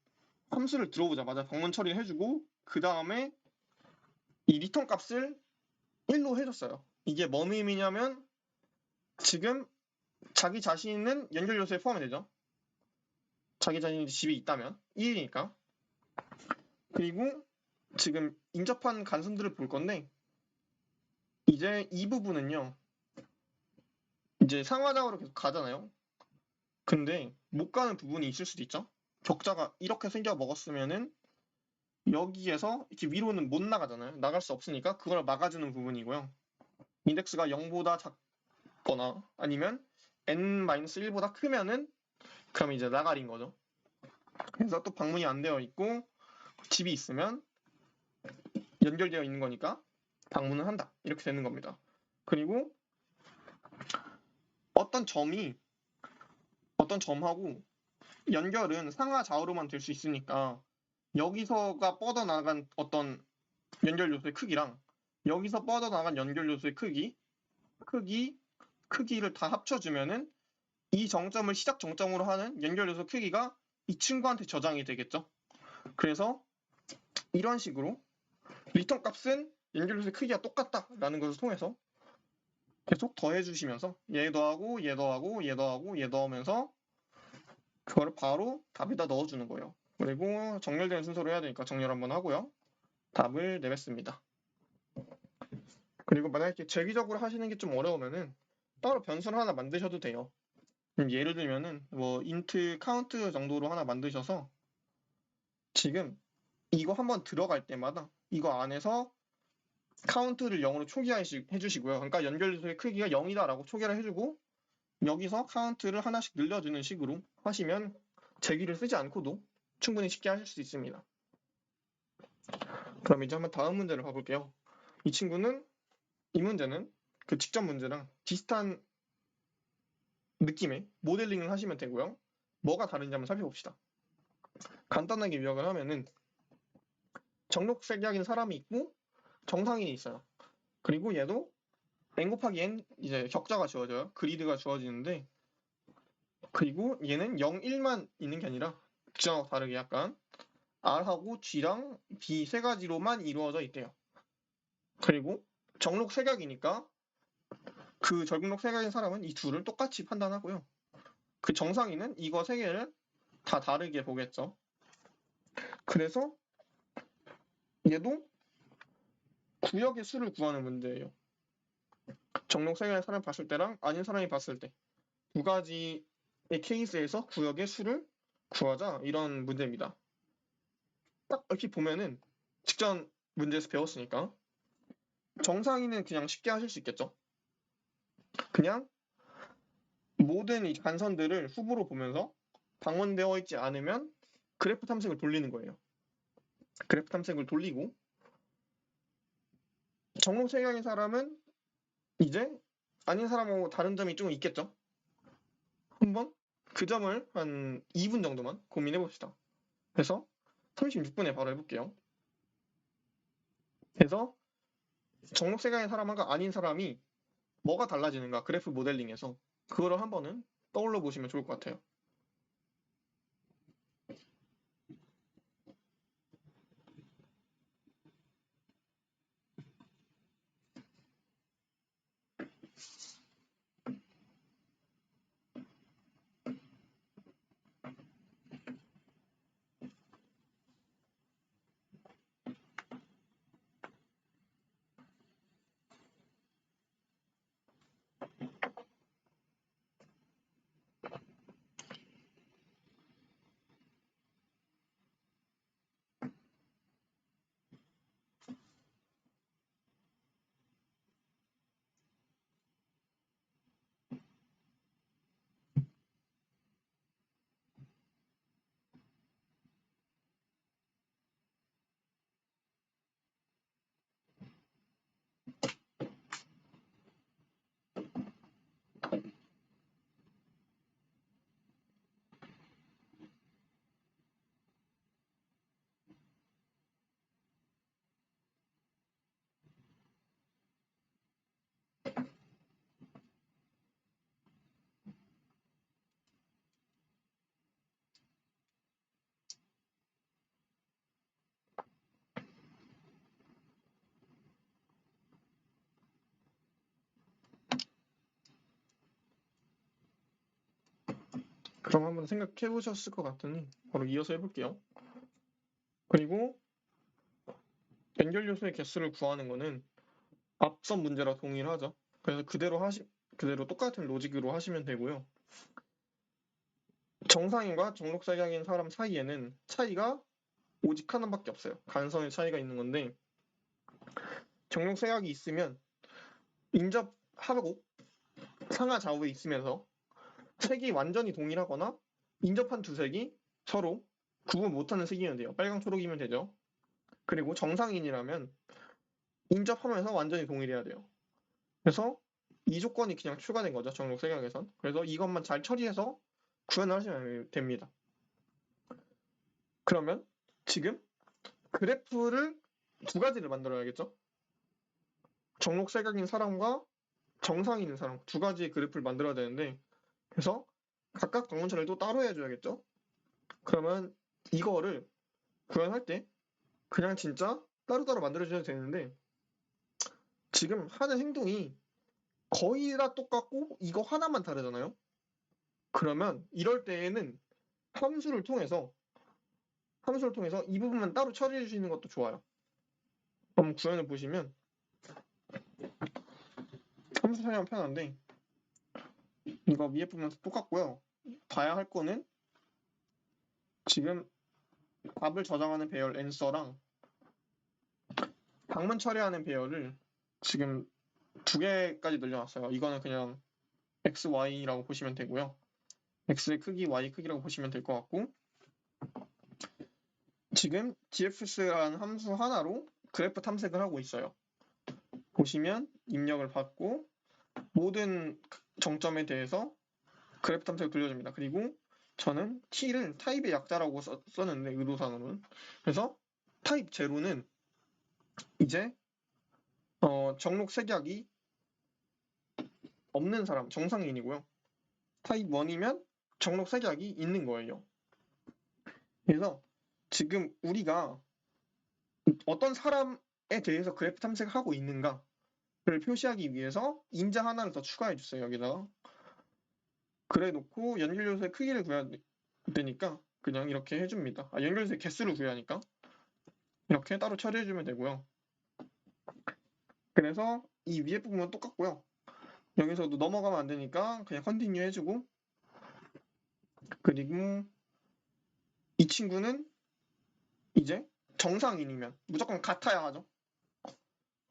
함수를 들어오자마자 방문 처리를 해주고 그 다음에 이 리턴 값을 1로 해줬어요. 이게 뭔 의미냐면 지금 자기 자신은 연결 요소에 포함이 되죠. 자기 자신이 집에 있다면 1이니까. 그리고 지금 인접한 간선들을 볼 건데, 이제 이 부분은요, 이제 상하좌우로 계속 가잖아요. 근데 못 가는 부분이 있을 수도 있죠. 격자가 이렇게 생겨 먹었으면은 여기에서 이렇게 위로는 못 나가잖아요. 나갈 수 없으니까 그걸 막아주는 부분이고요. 인덱스가 0보다 작거나 아니면 n-1보다 크면은 그럼 이제 나가린 거죠. 그래서 또 방문이 안 되어 있고 집이 있으면 연결되어 있는 거니까 방문을 한다. 이렇게 되는 겁니다. 그리고 어떤 점하고 연결은 상하 좌우로만 될 수 있으니까 여기서가 뻗어나간 어떤 연결 요소의 크기랑 여기서 뻗어나간 연결 요소의 크기를 다 합쳐주면은 이 정점을 시작 정점으로 하는 연결 요소 크기가 이 친구한테 저장이 되겠죠. 그래서 이런 식으로 리턴 값은 연결 요소의 크기가 똑같다라는 것을 통해서 계속 더해주시면서 얘 더하고 얘 더하고 얘 더하고 얘 더하면서 그거를 바로 답에다 넣어주는 거예요. 그리고 정렬되는 순서로 해야 되니까 정렬 한번 하고요. 답을 내뱉습니다. 그리고 만약에 재기적으로 하시는 게 좀 어려우면은 따로 변수를 하나 만드셔도 돼요. 예를 들면은 뭐 int count 정도로 하나 만드셔서 지금 이거 한번 들어갈 때마다 이거 안에서 카운트를 0으로 초기화해주시고요. 그러니까 연결소의 크기가 0이다라고 초기화를 해주고 여기서 카운트를 하나씩 늘려주는 식으로 하시면 재기를 쓰지 않고도 충분히 쉽게 하실 수 있습니다. 그럼 이제 한번 다음 문제를 봐볼게요. 이 문제는 그 직전 문제랑 비슷한 느낌의 모델링을 하시면 되고요. 뭐가 다른지 한번 살펴봅시다. 간단하게 요약을 하면은 정록색약인 사람이 있고 정상인이 있어요. 그리고 얘도 n 곱하기 n 이제 격자가 주어져요. 그리드가 주어지는데, 그리고 얘는 0, 1만 있는 게 아니라 G하고 다르게 약간 R하고 G랑 B 세 가지로만 이루어져 있대요. 그리고 정록색약이니까 그 정록색약인 사람은 이 둘을 똑같이 판단하고요. 그 정상인은 이거 세 개를 다 다르게 보겠죠. 그래서 얘도 구역의 수를 구하는 문제예요. 정록색약인 사람이 봤을 때랑 아닌 사람이 봤을 때 두 가지의 케이스에서 구역의 수를 구하자, 이런 문제입니다. 딱 이렇게 보면은 직전 문제에서 배웠으니까 정상인은 그냥 쉽게 하실 수 있겠죠. 그냥 모든 이 간선들을 후보로 보면서 방문되어 있지 않으면 그래프 탐색을 돌리는 거예요. 그래프 탐색을 돌리고 정록색약인 사람은 이제 아닌 사람하고 다른 점이 좀 있겠죠. 한번 그 점을 한 2분 정도만 고민해 봅시다. 그래서 36분에 바로 해볼게요. 그래서 정록색약인 사람과 아닌 사람이 뭐가 달라지는가, 그래프 모델링에서 그거를 한번은 떠올려 보시면 좋을 것 같아요. 그럼 한번 생각해 보셨을 것 같으니 바로 이어서 해볼게요. 그리고 연결 요소의 개수를 구하는 거는 앞선 문제랑 동일하죠. 그래서 그대로 똑같은 로직으로 하시면 되고요. 정상인과 정록사각인 사람 사이에는 차이가 오직 하나밖에 없어요. 간선의 차이가 있는 건데 정록사각이 있으면 인접하고 상하 좌우에 있으면서 색이 완전히 동일하거나 인접한 두 색이 서로 구분 못하는 색이면 돼요. 빨강, 초록이면 되죠. 그리고 정상인이라면 인접하면서 완전히 동일해야 돼요. 그래서 이 조건이 그냥 추가된 거죠. 정록사각에선. 그래서 이것만 잘 처리해서 구현을 하시면 됩니다. 그러면 지금 그래프를 두 가지를 만들어야겠죠? 정록사각인 사람과 정상인인 사람 두 가지의 그래프를 만들어야 되는데 그래서 각각 방문차를 또 따로 해줘야겠죠? 그러면 이거를 구현할 때 그냥 진짜 따로따로 만들어주셔도 되는데 지금 하는 행동이 거의 다 똑같고 이거 하나만 다르잖아요? 그러면 이럴 때에는 함수를 통해서 이 부분만 따로 처리해 주시는 것도 좋아요. 그럼 구현을 보시면 함수 사용하면 편한데 이거 위에 부분 똑같고요. 봐야 할 거는 지금 답을 저장하는 배열 앤서랑 방문 처리하는 배열을 지금 두 개까지 늘려놨어요. 이거는 그냥 x, y라고 보시면 되고요. x의 크기, y 크기라고 보시면 될 것 같고 지금 dfs라는 함수 하나로 그래프 탐색을 하고 있어요. 보시면 입력을 받고 모든 정점에 대해서 그래프 탐색을 돌려줍니다. 그리고 저는 t를 타입의 약자라고 썼는데 의도상으로는 그래서 타입 제로는 이제 정록색약이 없는 사람 정상인이고요. 타입 1이면 정록색약이 있는 거예요. 그래서 지금 우리가 어떤 사람에 대해서 그래프 탐색하고 있는가를 표시하기 위해서 인자 하나를 더 추가해 주세요. 여기다가 그래 놓고 연결 요소의 크기를 구해야 되니까 그냥 이렇게 해줍니다. 연결 요소의 개수를 구하니까 이렇게 따로 처리해 주면 되고요. 그래서 이 위에 부분은 똑같고요. 여기서도 넘어가면 안 되니까 그냥 컨티뉴 해주고 그리고 이 친구는 이제 정상인이면 무조건 같아야 하죠.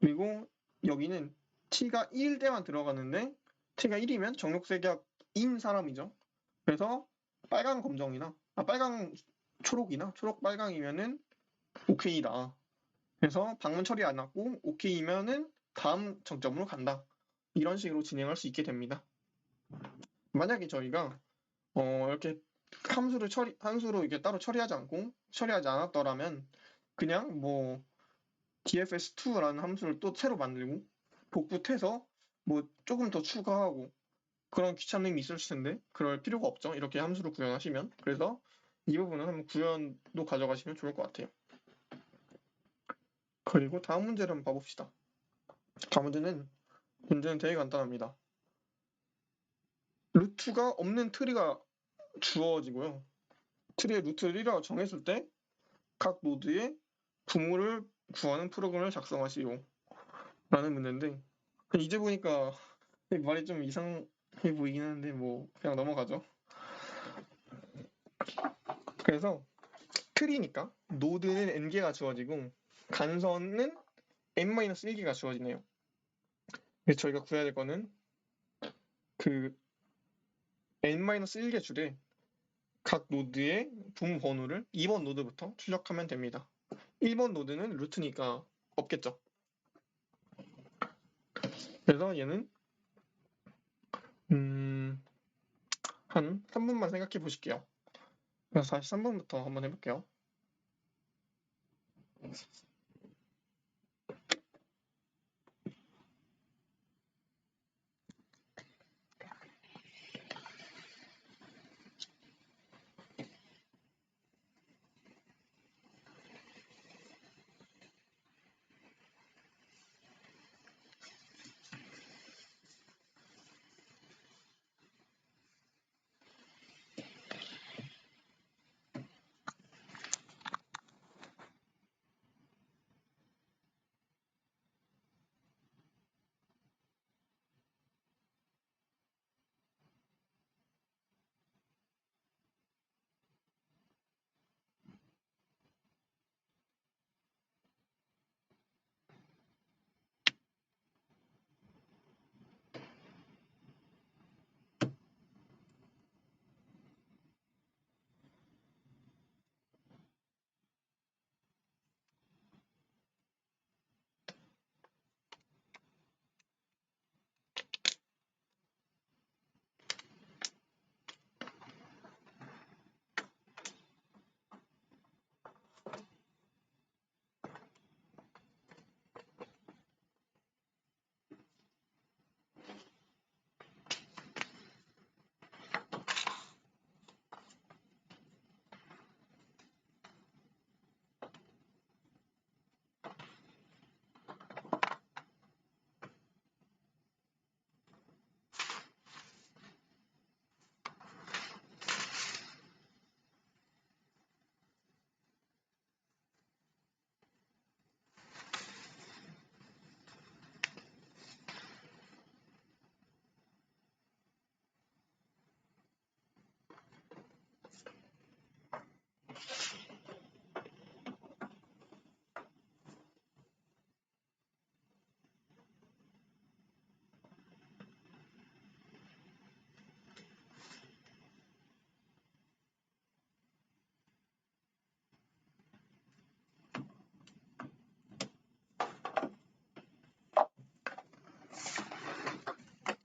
그리고 여기는 t가 1 대만 들어가는데 t가 1이면 정록색약인 사람이죠. 그래서 빨강 검정이나 빨강 초록이나 초록 빨강이면은 오케이다. 그래서 방문 처리 안 하고 오케이면은 다음 정점으로 간다. 이런 식으로 진행할 수 있게 됩니다. 만약에 저희가 이렇게 함수로 이렇게 따로 처리하지 않았더라면 그냥 뭐 dfs2라는 함수를 또 새로 만들고 복붙해서 뭐 조금 더 추가하고 그런 귀찮음이 있을 텐데 그럴 필요가 없죠. 이렇게 함수를 구현하시면. 그래서 이 부분은 한번 구현도 가져가시면 좋을 것 같아요. 그리고 다음 문제를 한번 봐봅시다. 다음 문제는 되게 간단합니다. 루트가 없는 트리가 주어지고요. 트리의 루트를 1이라고 정했을 때 각 노드의 부모를 구하는 프로그램을 작성하시오. 라는 문제인데 이제 보니까 말이 좀 이상해 보이긴 하는데 뭐 그냥 넘어가죠. 그래서 트리니까 노드는 n개가 주어지고 간선은 n-1개가 주어지네요. 그래서 저희가 구해야 될 거는 그 n-1개 줄에 각 노드의 분 번호를 2번 노드부터 출력하면 됩니다. 1번 노드는 루트니까 없겠죠. 그래서 얘는 한 3분만 생각해 보실게요. 그래서 다시 3분부터 한번 해볼게요.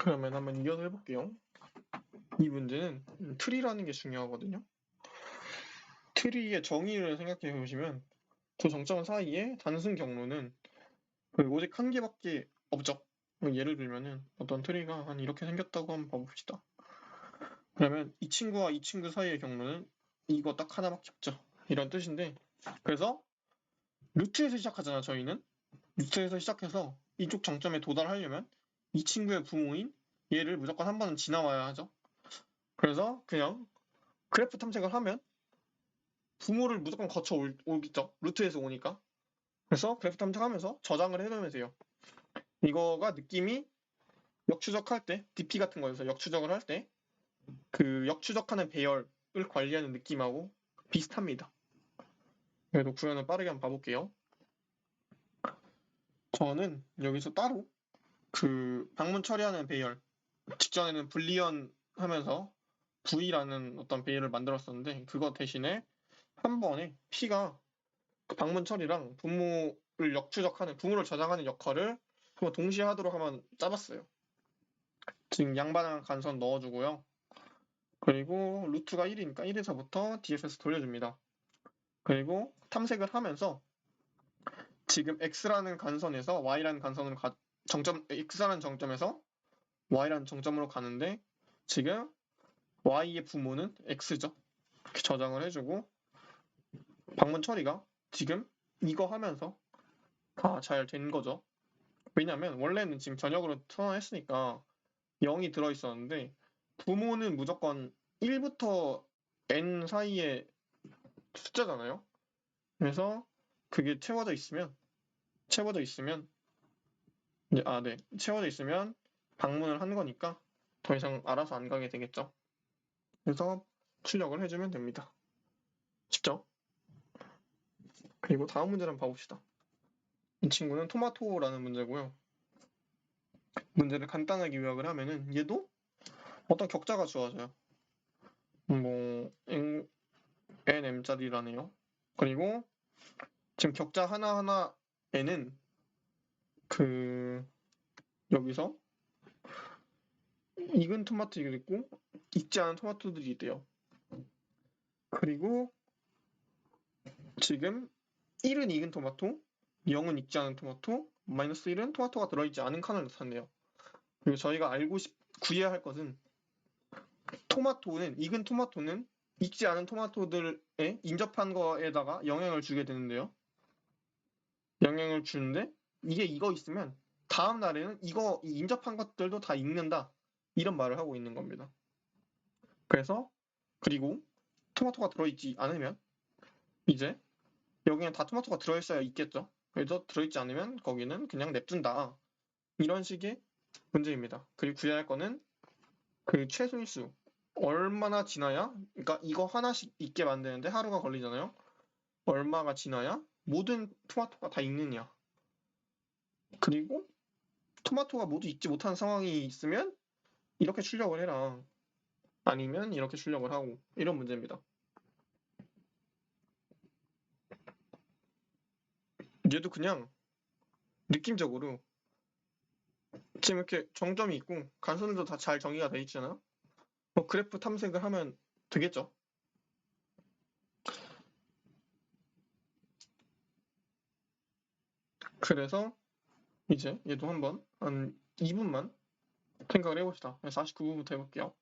그러면 한번 이어서 해볼게요. 이 문제는 트리라는 게 중요하거든요. 트리의 정의를 생각해 보시면 두 정점 사이에 단순 경로는 오직 한 개밖에 없죠. 예를 들면은 어떤 트리가 한 이렇게 생겼다고 한번 봐봅시다. 그러면 이 친구와 이 친구 사이의 경로는 이거 딱 하나밖에 없죠. 이런 뜻인데, 그래서 루트에서 시작하잖아, 저희는. 루트에서 시작해서 이쪽 정점에 도달하려면 이 친구의 부모인 얘를 무조건 한 번은 지나와야 하죠. 그래서 그냥 그래프 탐색을 하면 부모를 무조건 거쳐 오겠죠. 루트에서 오니까. 그래서 그래프 탐색하면서 저장을 해놓으면 돼요. 이거가 느낌이 역추적할 때, DP 같은 거에서 역추적을 할 때 그 역추적하는 배열을 관리하는 느낌하고 비슷합니다. 그래도 구현을 빠르게 한번 봐볼게요. 저는 여기서 따로 그 방문 처리하는 배열, 직전에는 불리언 하면서 V라는 어떤 배열을 만들었었는데 그거 대신에 한 번에 P가 그 방문 처리랑 부모를 역추적하는, 부모를 저장하는 역할을 한번 동시에 하도록 한번 짜봤어요. 지금 양방향 간선 넣어주고요. 그리고 루트가 1이니까 1에서부터 DFS 돌려줍니다. 그리고 탐색을 하면서 지금 X라는 간선에서 Y라는 간선으로 정점, X라는 정점에서 Y라는 정점으로 가는데 지금 Y의 부모는 X죠. 이렇게 저장을 해주고 방문 처리가 지금 이거 하면서 다 잘 된 거죠. 왜냐면 원래는 지금 전역으로 선언했으니까 0이 들어있었는데 부모는 무조건 1부터 n 사이의 숫자잖아요. 그래서 그게 채워져 있으면 네, 채워져 있으면 방문을 한 거니까 더 이상 알아서 안 가게 되겠죠. 그래서 출력을 해주면 됩니다. 쉽죠? 그리고 다음 문제를 한번 봐봅시다. 이 친구는 토마토라는 문제고요. 문제를 간단하게 요약을 하면은 얘도 어떤 격자가 주어져요. 뭐 NM짜리라네요. 그리고 지금 격자 하나하나에는 그 여기서 익은 토마토가 있고 익지 않은 토마토들이 있대요. 그리고 지금 1은 익은 토마토, 0은 익지 않은 토마토, 마이너스 1은 토마토가 들어있지 않은 칸을 나타내요. 그리고 저희가 구해야 할 것은 익은 토마토는 익지 않은 토마토들에 인접한 거에다가 영향을 주게 되는데요. 영향을 주는데 이게 이거 있으면 다음 날에는 이거 인접한 것들도 다 익는다. 이런 말을 하고 있는 겁니다. 그래서 그리고 토마토가 들어있지 않으면 이제 여기는 다 토마토가 들어있어야 있겠죠. 그래서 들어있지 않으면 거기는 그냥 냅둔다. 이런 식의 문제입니다. 그리고 구해야 할 거는 그 최소일수. 얼마나 지나야, 그러니까 이거 하나씩 익게 만드는데 하루가 걸리잖아요. 얼마가 지나야 모든 토마토가 다 익느냐. 그리고 토마토가 모두 익지 못한 상황이 있으면 이렇게 출력을 해라. 아니면 이렇게 출력을 하고 이런 문제입니다. 얘도 그냥 느낌적으로 지금 이렇게 정점이 있고 간선들도 다 잘 정의가 돼 있잖아요. 그래프 탐색을 하면 되겠죠. 그래서 이제 얘도 한번 한 2분만 생각을 해봅시다. 49분부터 해볼게요.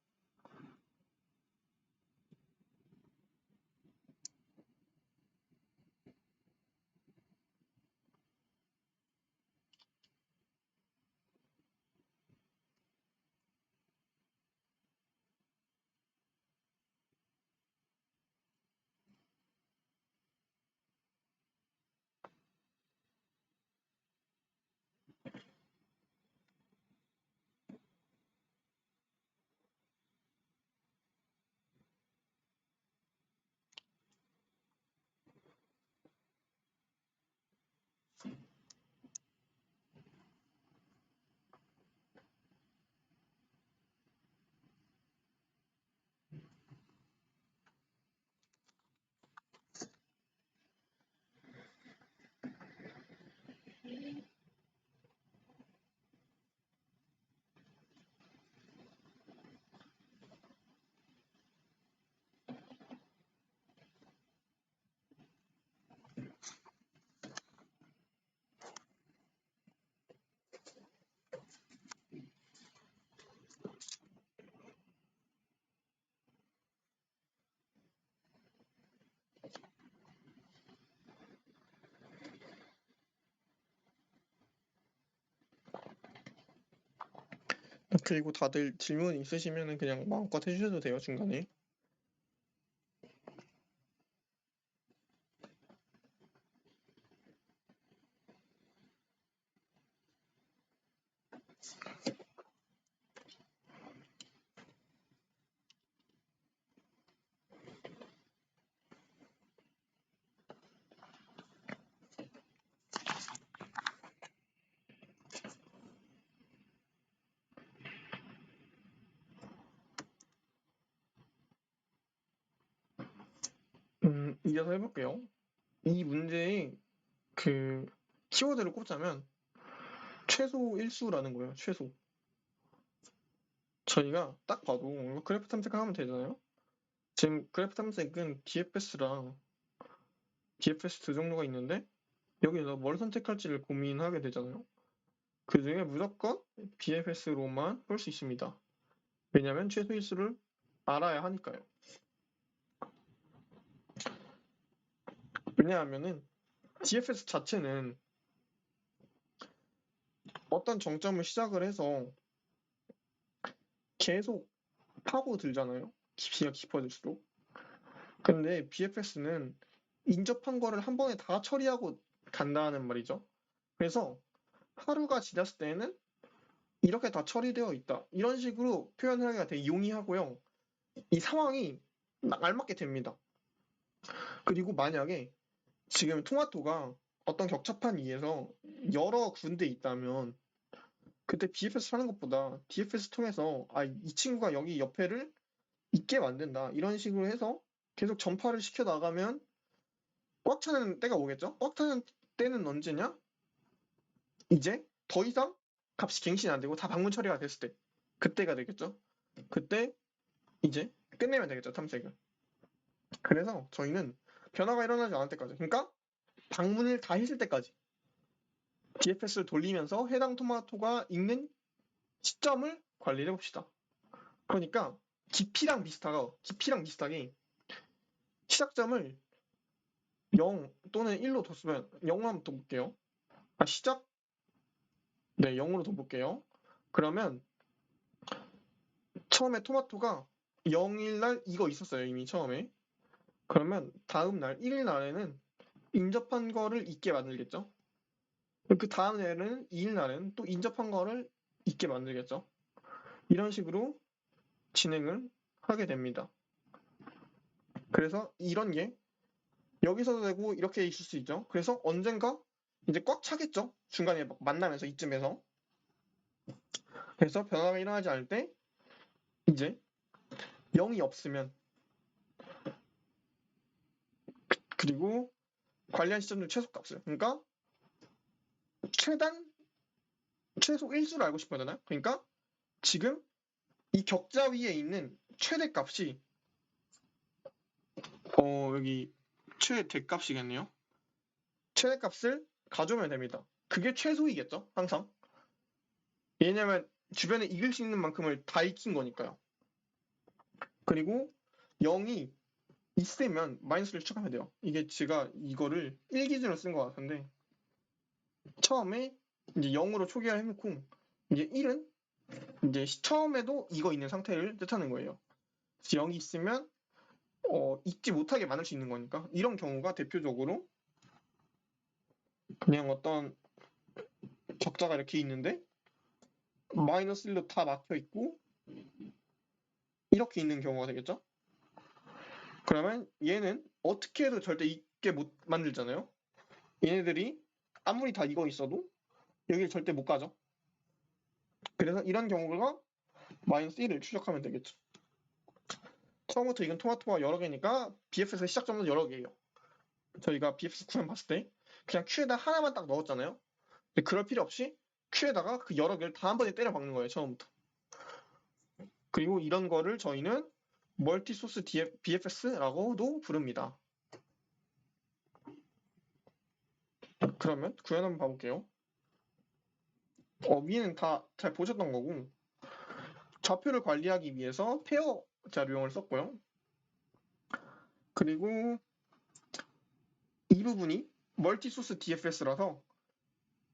그리고 다들 질문 있으시면 그냥 마음껏 해주셔도 돼요, 중간에. 이어서 해볼게요. 이 문제의 그 키워드를 꼽자면 최소 일수라는 거예요. 최소. 저희가 딱 봐도 이거 그래프 탐색하면 되잖아요. 지금 그래프 탐색은 DFS랑 DFS 두 종류가 있는데 여기서 뭘 선택할지를 고민하게 되잖아요. 그 중에 무조건 BFS로만 볼 수 있습니다. 왜냐하면 최소 일수를 알아야 하니까요. 왜냐하면은 DFS 자체는 어떤 정점을 시작을 해서 계속 파고들잖아요. 깊이가 깊어질수록. 근데 BFS는 인접한 거를 한 번에 다 처리하고 간다는 말이죠. 그래서 하루가 지났을 때는 이렇게 다 처리되어 있다. 이런 식으로 표현하기가 되게 용이하고요. 이 상황이 알맞게 됩니다. 그리고 만약에 지금 토마토가 어떤 격차판 위에서 여러 군데 있다면 그때 BFS 하는 것보다 DFS 통해서 이 친구가 여기 옆에를 있게 만든다. 이런 식으로 해서 계속 전파를 시켜 나가면 꽉 차는 때가 오겠죠? 꽉 차는 때는 언제냐? 이제 더 이상 값이 갱신이 안 되고 다 방문 처리가 됐을 때. 그때가 되겠죠? 그때 이제 끝내면 되겠죠, 탐색을. 그래서 저희는 변화가 일어나지 않을 때까지. 그러니까 방문을 다 했을 때까지. DFS를 돌리면서 해당 토마토가 읽는 시점을 관리를 해봅시다. 그러니까 깊이랑 비슷하게 시작점을 0 또는 1로 뒀으면 0로 한번 둬볼게요. 시작? 네, 0으로 둬볼게요. 그러면 처음에 토마토가 0일 날 이거 있었어요, 이미 처음에. 그러면 다음 날 1일 날에는 인접한 거를 잊게 만들겠죠. 그 다음 날에는 2일 날에는 또 인접한 거를 잊게 만들겠죠. 이런 식으로 진행을 하게 됩니다. 그래서 이런 게 여기서도 되고 이렇게 있을 수 있죠. 그래서 언젠가 이제 꽉 차겠죠. 중간에 만나면서 이쯤에서. 그래서 변화가 일어나지 않을 때 이제 0이 없으면 그리고 관리한 시점도 최소값을. 그러니까 최소 일수를 알고 싶은 거잖아요. 그러니까 지금 이 격자 위에 있는 최대값이 여기 최대값이겠네요. 최대값을 가져오면 됩니다. 그게 최소이겠죠, 항상. 왜냐면 주변에 익을 수 있는 만큼을 다 익힌 거니까요. 그리고 0이 있으면 마이너스를 추가하면 돼요. 이게 제가 이거를 1 기준으로 쓴 것 같은데 처음에 이제 0으로 초기화를 해놓고 이제 1은 이제 처음에도 이거 있는 상태를 뜻하는 거예요. 0이 있으면 읽지 못하게 만들 수 있는 거니까 이런 경우가 대표적으로 그냥 어떤 격자가 이렇게 있는데 마이너스 1로 다 막혀 있고 이렇게 있는 경우가 되겠죠? 그러면 얘는 어떻게 해도 절대 읽게 못 만들잖아요. 얘네들이 아무리 다 이거 있어도 여기를 절대 못 가죠. 그래서 이런 경우가 마이너스 1을 추적하면 되겠죠. 처음부터 이건 토마토가 여러 개니까 BFS의 시작점도 여러 개예요. 저희가 BFS 구현 봤을 때 그냥 Q에다 하나만 딱 넣었잖아요. 근데 그럴 필요 없이 Q에다가 그 여러 개를 다 한 번에 때려 박는 거예요, 처음부터. 그리고 이런 거를 저희는 멀티 소스 BFS라고도 부릅니다. 그러면 구현 한번 봐볼게요. 위는 다 잘 보셨던 거고 좌표를 관리하기 위해서 페어 자료용을 썼고요. 그리고 이 부분이 멀티 소스 DFS라서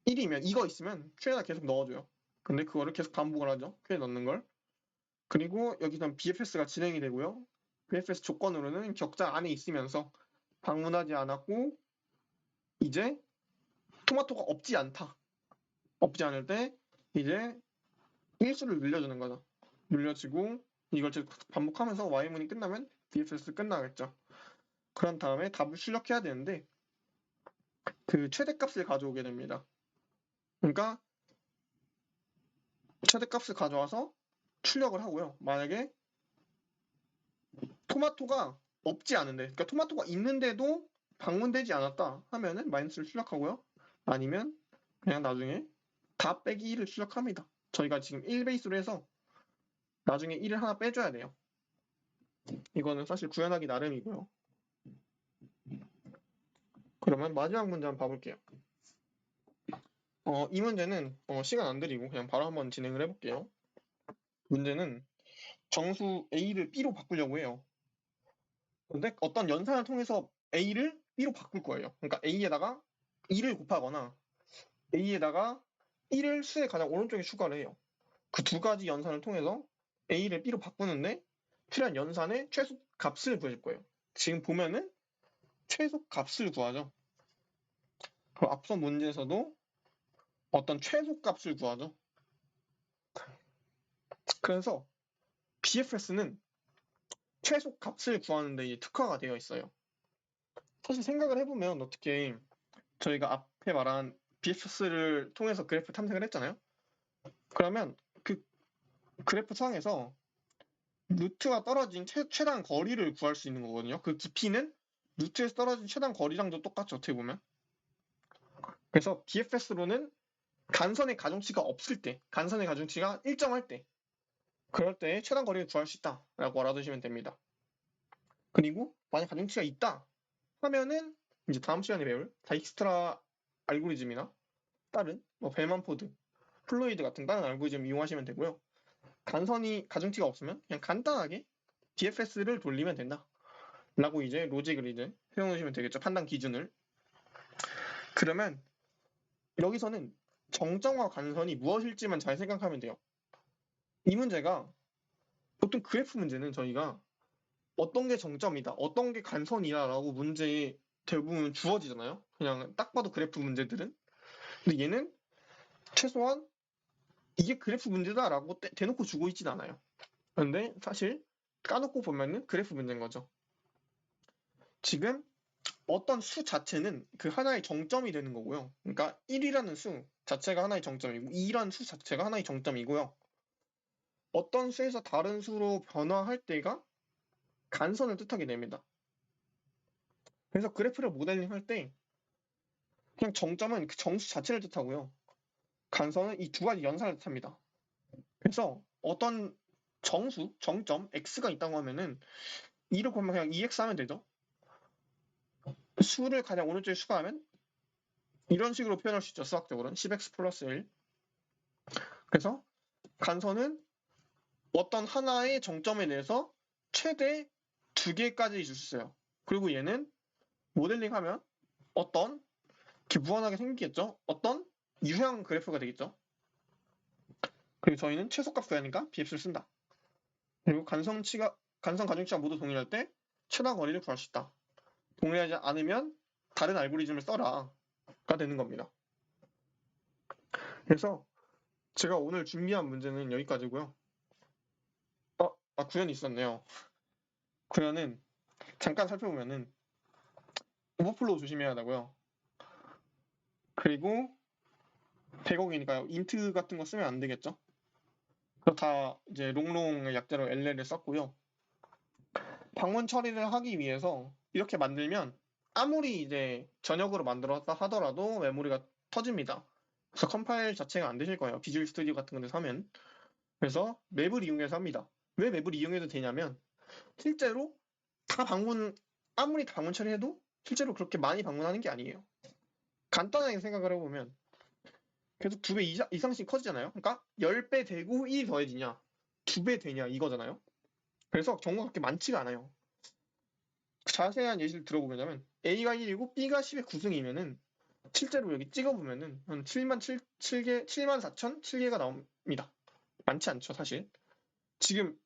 1이면 이거 있으면 Q에다 계속 넣어줘요. 근데 그거를 계속 반복을 하죠. 퀘에 넣는 걸. 그리고 여기선 BFS가 진행이 되고요. BFS 조건으로는 격자 안에 있으면서 방문하지 않았고 이제 토마토가 없지 않다. 없지 않을 때 이제 일수를 늘려주는 거죠. 늘려지고 이걸 반복하면서 Y문이 끝나면 BFS 끝나겠죠. 그런 다음에 답을 출력해야 되는데 그 최대값을 가져오게 됩니다. 그러니까 최대값을 가져와서 출력을 하고요. 만약에 토마토가 없지 않은데, 그러니까 토마토가 있는데도 방문되지 않았다 하면은 마이너스를 출력하고요. 아니면 그냥 나중에 다 빼기 1을 출력합니다. 저희가 지금 1베이스로 해서 나중에 1을 하나 빼줘야 돼요. 이거는 사실 구현하기 나름이고요. 그러면 마지막 문제 한번 봐볼게요. 이 문제는 시간 안 들이고 그냥 바로 한번 진행을 해볼게요. 문제는 정수 A를 B로 바꾸려고 해요. 근데 어떤 연산을 통해서 A를 B로 바꿀 거예요. 그러니까 A에다가 2를 곱하거나 A에다가 1을 수의 가장 오른쪽에 추가를 해요. 그 두 가지 연산을 통해서 A를 B로 바꾸는데 필요한 연산의 최소 값을 구해줄 거예요. 지금 보면은 최소 값을 구하죠. 그럼 앞선 문제에서도 어떤 최소 값을 구하죠. 그래서 BFS는 최소 값을 구하는 데 특화가 되어 있어요. 사실 생각을 해보면 어떻게 저희가 앞에 말한 BFS를 통해서 그래프 탐색을 했잖아요. 그러면 그 그래프 상에서 루트가 떨어진 최단 거리를 구할 수 있는 거거든요. 그 깊이는 루트에서 떨어진 최단 거리랑도 똑같죠, 어떻게 보면. 그래서 BFS로는 간선의 가중치가 없을 때, 간선의 가중치가 일정할 때, 그럴 때 최단 거리를 구할 수 있다라고 알아두시면 됩니다. 그리고 만약 가중치가 있다 하면은 이제 다음 시간에 배울 다익스트라 알고리즘이나 다른 뭐 벨만포드, 플로이드 같은 다른 알고리즘 이용하시면 되고요. 간선이 가중치가 없으면 그냥 간단하게 BFS를 돌리면 된다. 라고 이제 로직을 이제 세워놓으시면 되겠죠. 판단 기준을. 그러면 여기서는 정점과 간선이 무엇일지만 잘 생각하면 돼요. 이 문제가 보통 그래프 문제는 저희가 어떤 게 정점이다, 어떤 게 간선이다라고 문제에 대부분 주어지잖아요. 그냥 딱 봐도 그래프 문제들은. 근데 얘는 최소한 이게 그래프 문제다라고 대놓고 주고 있진 않아요. 그런데 사실 까놓고 보면은 그래프 문제인 거죠. 지금 어떤 수 자체는 그 하나의 정점이 되는 거고요. 그러니까 1이라는 수 자체가 하나의 정점이고 2라는 수 자체가 하나의 정점이고요. 어떤 수에서 다른 수로 변화할 때가 간선을 뜻하게 됩니다. 그래서 그래프를 모델링 할 때 그냥 정점은 그 정수 자체를 뜻하고요. 간선은 이 두 가지 연산을 뜻합니다. 그래서 어떤 정수, 정점, x가 있다고 하면은 2를 보면 그냥 2x 하면 되죠. 수를 가장 오른쪽에 추가하면 이런 식으로 표현할 수 있죠. 수학적으로는 10x 플러스 1. 그래서 간선은 어떤 하나의 정점에 대해서 최대 2개까지 줄 수 있어요. 그리고 얘는 모델링하면 어떤 무한하게 생기겠죠? 어떤 유형 그래프가 되겠죠? 그리고 저희는 최소값 구하니까 BF를 쓴다. 그리고 간선 가중치가 모두 동일할 때 최다 거리를 구할 수 있다. 동일하지 않으면 다른 알고리즘을 써라가 되는 겁니다. 그래서 제가 오늘 준비한 문제는 여기까지고요. 구현이 있었네요. 구현은 잠깐 살펴보면은 오버플로우 조심해야 하고요. 그리고 100억이니까 인트 같은 거 쓰면 안 되겠죠? 그래서 다 이제 롱롱의 약자로 LL을 썼고요. 방문 처리를 하기 위해서 이렇게 만들면 아무리 이제 전역으로 만들었다 하더라도 메모리가 터집니다. 그래서 컴파일 자체가 안 되실 거예요. 비주얼 스튜디오 같은 데서 하면. 그래서 맵을 이용해서 합니다. 왜 맵을 이용해도 되냐면 실제로 아무리 방문 처리해도 실제로 그렇게 많이 방문하는 게 아니에요. 간단하게 생각을 해보면 계속 2배 이상씩 커지잖아요. 그러니까 10배 되고 1이 더해지냐 2배 되냐 이거잖아요. 그래서 경우가 그렇게 많지가 않아요. 자세한 예시를 들어보자면 A가 1이고 B가 10의 9승이면은 실제로 여기 찍어보면은 한 7만 4천 7개가 나옵니다. 많지 않죠, 사실. 지금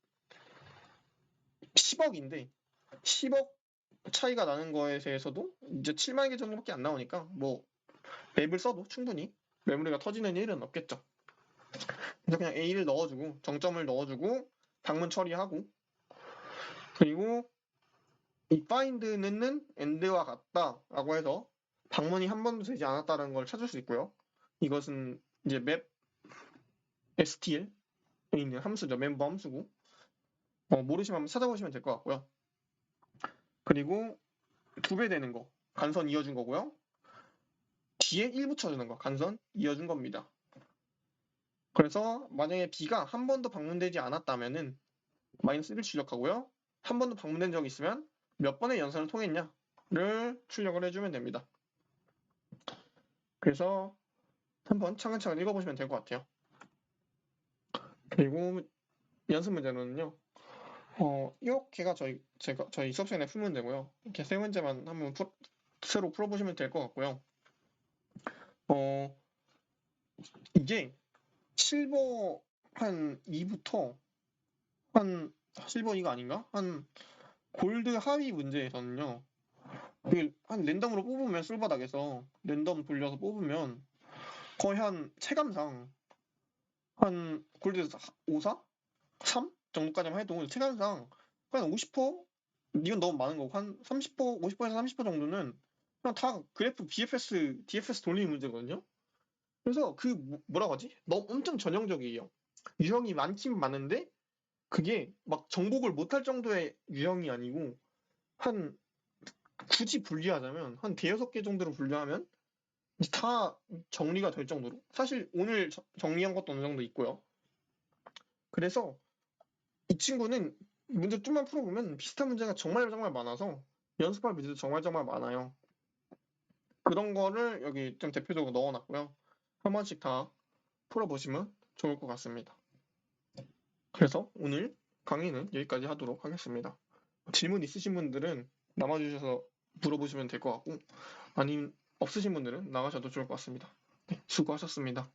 10억인데 10억 차이가 나는 거에 대해서도 이제 7만 개 정도밖에 안 나오니까 뭐 맵을 써도 충분히 메모리가 터지는 일은 없겠죠. 그래서 그냥 A를 넣어주고 정점을 넣어주고 방문 처리하고, 그리고 이 find는 end와 같다라고 해서 방문이 한 번도 되지 않았다는 걸 찾을 수 있고요. 이것은 이제 map str에 있는 함수죠. 멤버 함수고, 모르시면 한번 찾아보시면 될 것 같고요. 그리고 2배 되는 거 간선 이어준 거고요. 뒤에 1 붙여주는 거 간선 이어준 겁니다. 그래서 만약에 B가 한 번도 방문되지 않았다면은 마이너스 1을 출력하고요. 한 번도 방문된 적이 있으면 몇 번의 연산을 통했냐를 출력을 해주면 됩니다. 그래서 한번 차근차근 읽어보시면 될 것 같아요. 그리고 연습 문제는요. 이렇게가 저희 수업 시간에 풀 문제고요. 이렇게 세 문제만 한번 새로 풀어보시면 될 것 같고요. 이게 실버 한 2부터 한 실버 2가 아닌가? 한 골드 하위 문제에서는요. 한 랜덤으로 뽑으면 솔바닥에서 랜덤 돌려서 뽑으면 거의 한 체감상 한 골드 5사? 3 정도까지만 해도 체감상 한 50%? 이건 너무 많은 거고 한 30%, 50%에서 30% 정도는 그냥 다 그래프 BFS, DFS 돌리는 문제거든요. 그래서 뭐라고 하지? 너무 엄청 전형적이에요. 유형이 많긴 많은데 그게 막 정복을 못할 정도의 유형이 아니고, 한 굳이 분리하자면 한 대여섯 개 정도로 분류하면 다 정리가 될 정도로, 사실 오늘 정리한 것도 어느 정도 있고요. 그래서 이 친구는 문제 좀만 풀어보면 비슷한 문제가 정말 정말 많아서 연습할 문제도 정말 정말 많아요. 그런 거를 여기 좀 대표적으로 넣어놨고요. 한 번씩 다 풀어보시면 좋을 것 같습니다. 그래서 오늘 강의는 여기까지 하도록 하겠습니다. 질문 있으신 분들은 남아주셔서 물어보시면 될 것 같고, 아니면 없으신 분들은 나가셔도 좋을 것 같습니다. 네, 수고하셨습니다.